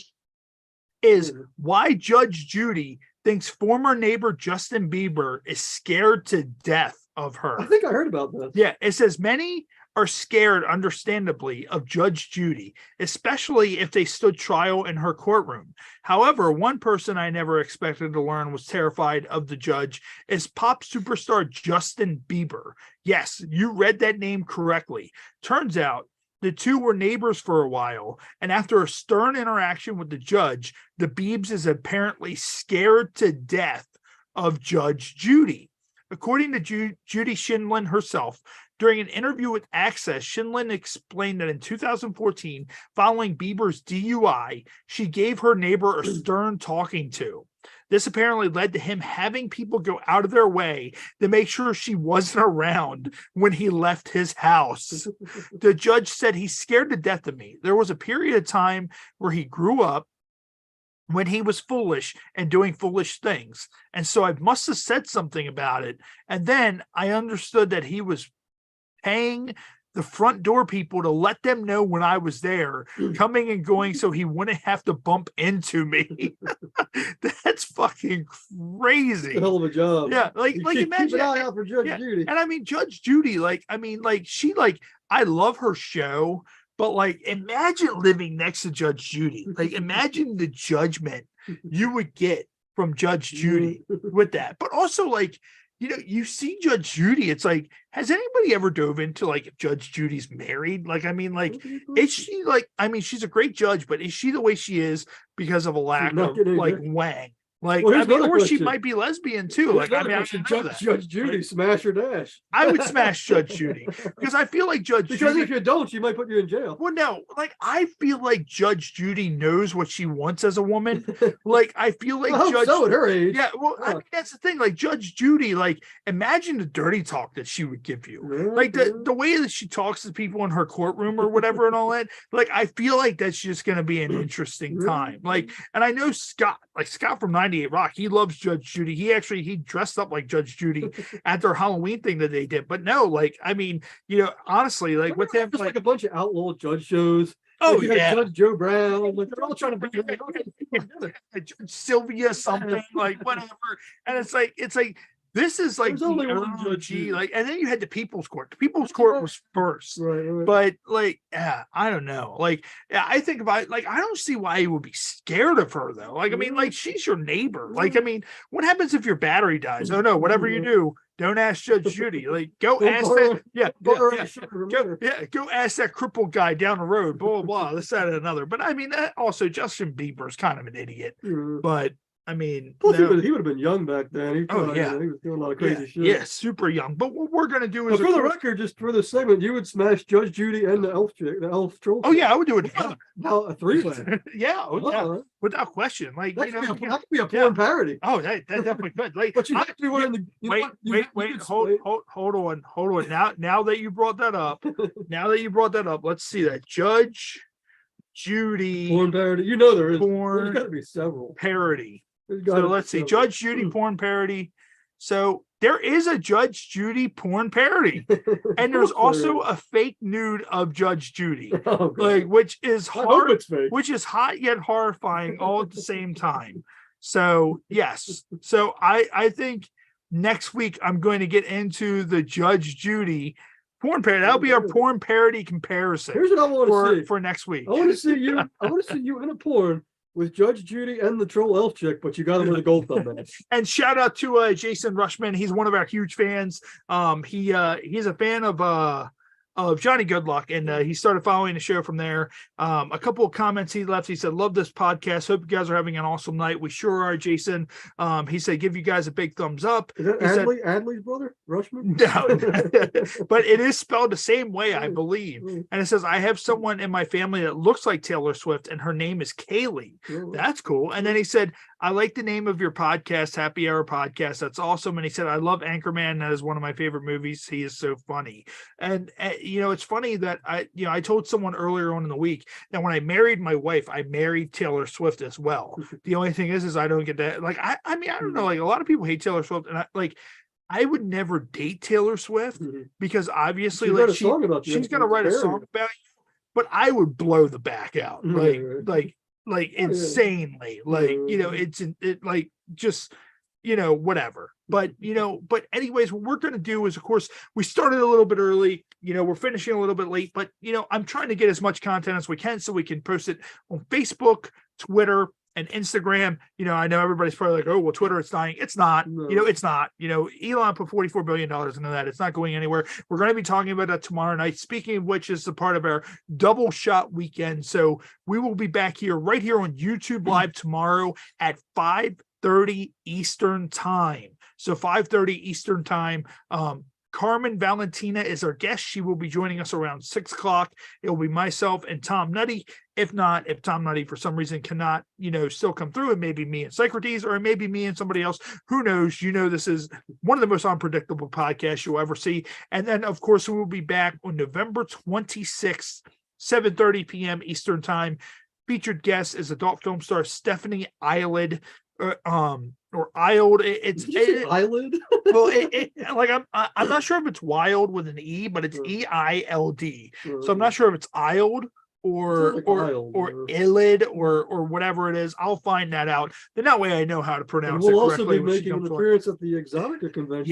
is why Judge Judy thinks former neighbor Justin Bieber is scared to death of her.
I think I heard about this.
Yeah, it says many are scared, understandably, of Judge Judy, especially if they stood trial in her courtroom. However, one person I never expected to learn was terrified of the judge is pop superstar Justin Bieber. Yes, you read that name correctly. Turns out the two were neighbors for a while, and after a stern interaction with the judge, the Biebs is apparently scared to death of Judge Judy. According to Judy Schindlin herself, during an interview with Access, Schindlin explained that in 2014, following Bieber's DUI, she gave her neighbor a stern talking to. This apparently led to him having people go out of their way to make sure she wasn't around when he left his house. The judge said, he's scared to death of me. There was a period of time where he grew up when he was foolish and doing foolish things. And so I must have said something about it. And then I understood that he was paying the front door people to let them know when I was there, coming and going, so he wouldn't have to bump into me. That's fucking crazy.
Hell of a job.
Yeah, like imagine.
Keep an eye out for Judge Judy.
And I mean, Judge Judy, she I love her show, but like, imagine living next to Judge Judy. Like, imagine the judgment you would get from Judge Judy with that. But also, like, you see Judge Judy, it's like, has anybody ever dove into like if Judge Judy's married? Like, I mean, like, is she like, I mean, she's a great judge, but is she the way she is because of a lack of like wang? Like, I mean, or she might be lesbian too. Like, I mean, I should know that.
Judge Judy, smash or dash.
I would smash Judge Judy because I feel like Judge Judy,
if you don't, she might put you in jail.
Well, no, like I feel like Judge Judy knows what she wants as a woman. Like, I feel like Judge.
So at her age.
Yeah, well, I mean, that's the thing. Like Judge Judy, like imagine the dirty talk that she would give you. Like the way that she talks to people in her courtroom or whatever and all that. Like, I feel like that's just going to be an interesting time. Like, and I know Scott from 98 Rock, he loves Judge Judy. He dressed up like Judge Judy at their Halloween thing that they did. But no, like, I mean, honestly, like with them,
just like a bunch of outlaw judge shows.
Oh,
like
yeah,
Judge Joe Brown. Like they're all trying to be
Judge Sylvia something, like whatever. And it's like this is like
only
the
one
OG, like, and then you had the People's Court. The People's Court was first,
right.
But like, I don't know. Like, I think I don't see why you would be scared of her though. Like, I mean, like she's your neighbor. Like, I mean, what happens if your battery dies? Oh no, whatever you do, don't ask Judge Judy. Like, go ask that. Go ask that crippled guy down the road. Blah blah blah. This, that, and another. But I mean, also Justin Bieber's kind of an idiot. But I mean,
Plus,
no-
he would have been young back then. He was doing a lot of crazy shit.
yeah, super young. But what we're gonna do
But
is,
for the record, just for this segment, you would smash Judge Judy and the elf chick, the elf troll.
oh yeah, I would do it together.
Now a three-way.
yeah, without question. Like,
That
you
could,
know,
that could be a porn parody.
oh, that definitely could. Like,
But you have to be wearing the. you know
wait,
what? You-
wait,
you
wait,
could
hold on. Now that you brought that up, let's see that Judge Judy
porn parody. You know there is.
porn
There's got to be several.
parody.
There's
So
gotta be
let's see,
several.
Judge Judy porn parody. So there is a Judge Judy porn parody, and there's also a fake nude of Judge Judy,
Oh, God.
like which is
I hope
hard,
it's fake.
which is hot yet horrifying all at the same time. So yes, so I think next week I'm going to get into the Judge Judy porn parody. That'll be our porn parody comparison
Here's what I want to see.
for next week.
I want to see you. I want to see you in a porn with Judge Judy and the troll elf chick, but you got him with a gold thumb.
And shout out to Jason Rushman. He's one of our huge fans. He's a fan of Johnny Goodluck, and he started following the show from there. A couple of comments he left. He said, "Love this podcast. Hope you guys are having an awesome night." We sure are, Jason. He said, "Give you guys a big thumbs up."
Is that
He said-
Adley's brother, Rushman?
No, but it is spelled the same way, I believe.
Mm.
And it says, "I have someone in my family that looks like Taylor Swift, and her name is Kaylee."
Mm.
That's cool. And then he said, "I like the name of your podcast, Happy Hour Podcast. That's awesome." And he said, "I love Anchorman. That is one of my favorite movies. He is so funny." And you know, it's funny that I told someone earlier on in the week that when I married my wife, I married Taylor Swift as well. The only thing is I don't get that. Like, I mean, I don't know. Like, a lot of people hate Taylor Swift, and I would never date Taylor Swift because obviously,
She
like,
wrote a song about you.
she's gonna write a song about you, but I would blow the back out, like insanely, like, you know, it like just, you know, whatever. But, you know, but anyways, what we're going to do is, of course, we started a little bit early, you know, we're finishing a little bit late, but, you know, I'm trying to get as much content as we can so we can post it on Facebook, Twitter, and Instagram. You know, I know everybody's probably like, "Oh, well, Twitter, it's dying." It's not.
No.
You know, it's not. You know, Elon put $44 billion into that. It's not going anywhere. We're going to be talking about that tomorrow night. Speaking of which, is a part of our double shot weekend. So we will be back here right here on YouTube Live tomorrow at 5:30 Eastern time. So 5:30 Eastern time. Carmen Valentina is our guest. She will be joining us around 6 o'clock. It will be myself and Tom Nutty. If Tom Nutty for some reason cannot, you know, still come through, it may be me and Psycrotes, or it may be me and somebody else. Who knows? You know, this is one of the most unpredictable podcasts you'll ever see. And then, of course, we will be back on November 26th, 7:30 p.m. Eastern time. Featured guest is adult film star Stephanie Eilid. Or Ild. It's
eyelid.
Well, like I'm not sure if it's wild with an E, but it's EILD. So I'm not sure if it's Ild or Illid or whatever it is. I'll find that out. Then that way I know how to pronounce it
We'll also
correctly.
be
when she
making an
comes on.
appearance at the Exotica convention.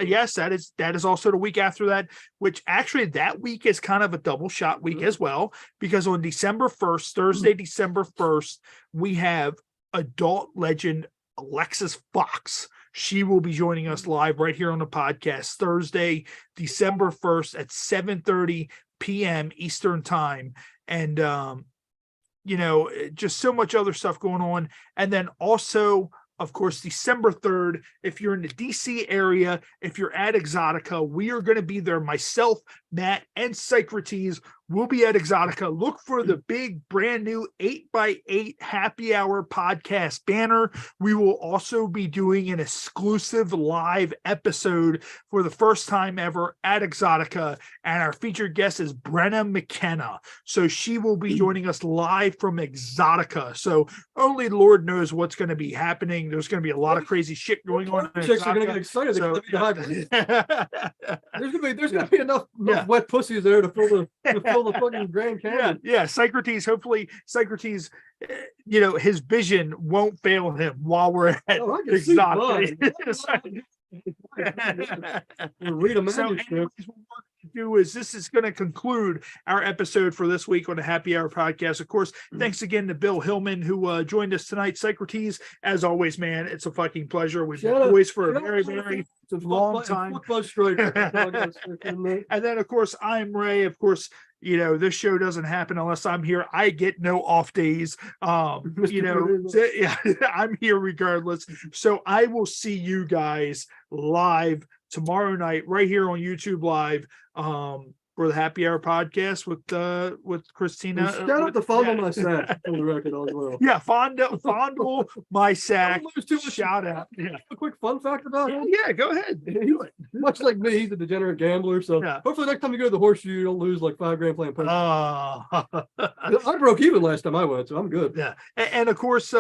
Yes, that is also the week after that, which actually that week is kind of a double shot week as well, because on December 1st, Thursday, December 1st, we have adult legend Alexis Fox. She will be joining us live right here on the podcast Thursday, December 1st at 7:30 p.m. Eastern time. And you know, just so much other stuff going on. And then also, of course, December 3rd, if you're in the DC area, if you're at Exotica, we are going to be there. Myself, Matt, and Psycrotes will be at Exotica. Look for the big brand new 8x8 Happy Hour podcast banner. We will also be doing an exclusive live episode for the first time ever at Exotica. And our featured guest is Brenna McKenna. So she will be joining us live from Exotica. So only Lord knows what's going to be happening. There's going to be a lot of crazy shit going on.
Chicks are going to get excited.
So,
There's going to be enough wet pussies there to fill the fucking Grand Canyon.
Yeah. Psycrotes, hopefully Psycrotes, you know, his vision won't fail him while we're at Exotica.
Read a
So
manuscript.
anyways, do is this is going to conclude our episode for this week on the Happy Hour podcast. Of course, thanks again to Bill Hillman, who joined us tonight. Psycrotes, as always, man, it's a fucking pleasure. We've been boys for a very, very long time. And then, of course, I'm Ray. Of course, you know, this show doesn't happen unless I'm here. I get no off days. You know, yeah, I'm here regardless. So I will see you guys live tomorrow night right here on YouTube Live for the Happy Hour podcast with Christina.
And shout out to Fondle My Sack on the record as well.
Yeah, Fondle My Sack. Shout out. Yeah.
A quick fun fact about him.
Yeah, go ahead.
Much like me, he's a degenerate gambler. So hopefully next time you go to the horseshoe, you don't lose like $5 grand playing poker. I broke even last time I went, so I'm good.
Yeah. And of course,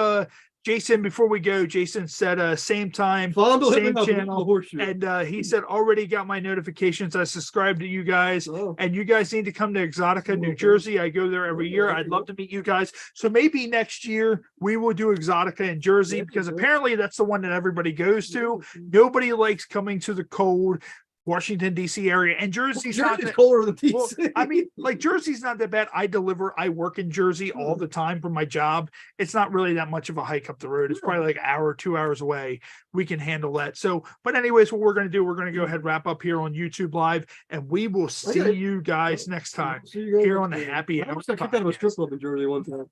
Jason, before we go, Jason said same time,
Fondle
same channel, and he said already got my notifications. I subscribe to you guys, and you guys need to come to Exotica, New Jersey. I go there every year. I'd love to meet you guys. So maybe next year we will do Exotica in Jersey, because apparently that's the one that everybody goes to. Nobody likes coming to the cold Washington, D.C. area, and Jersey's not that,
colder than DC.
Well, I mean, like Jersey's not that bad. I work in Jersey all the time for my job. It's not really that much of a hike up the road. It's probably like an hour, 2 hours away. We can handle that. So, but anyways, what we're going to do, we're going to go ahead and wrap up here on YouTube Live, and we will see you guys next time here on the Happy Hour.
I kicked out of a strip club in Jersey one time.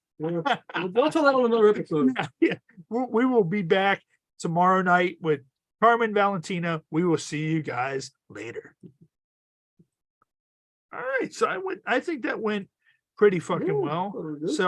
I'll tell that on another episode.
Yeah, we will be back tomorrow night with Carmen Valentina. We will see you guys later. All right. So I think that went pretty fucking well. So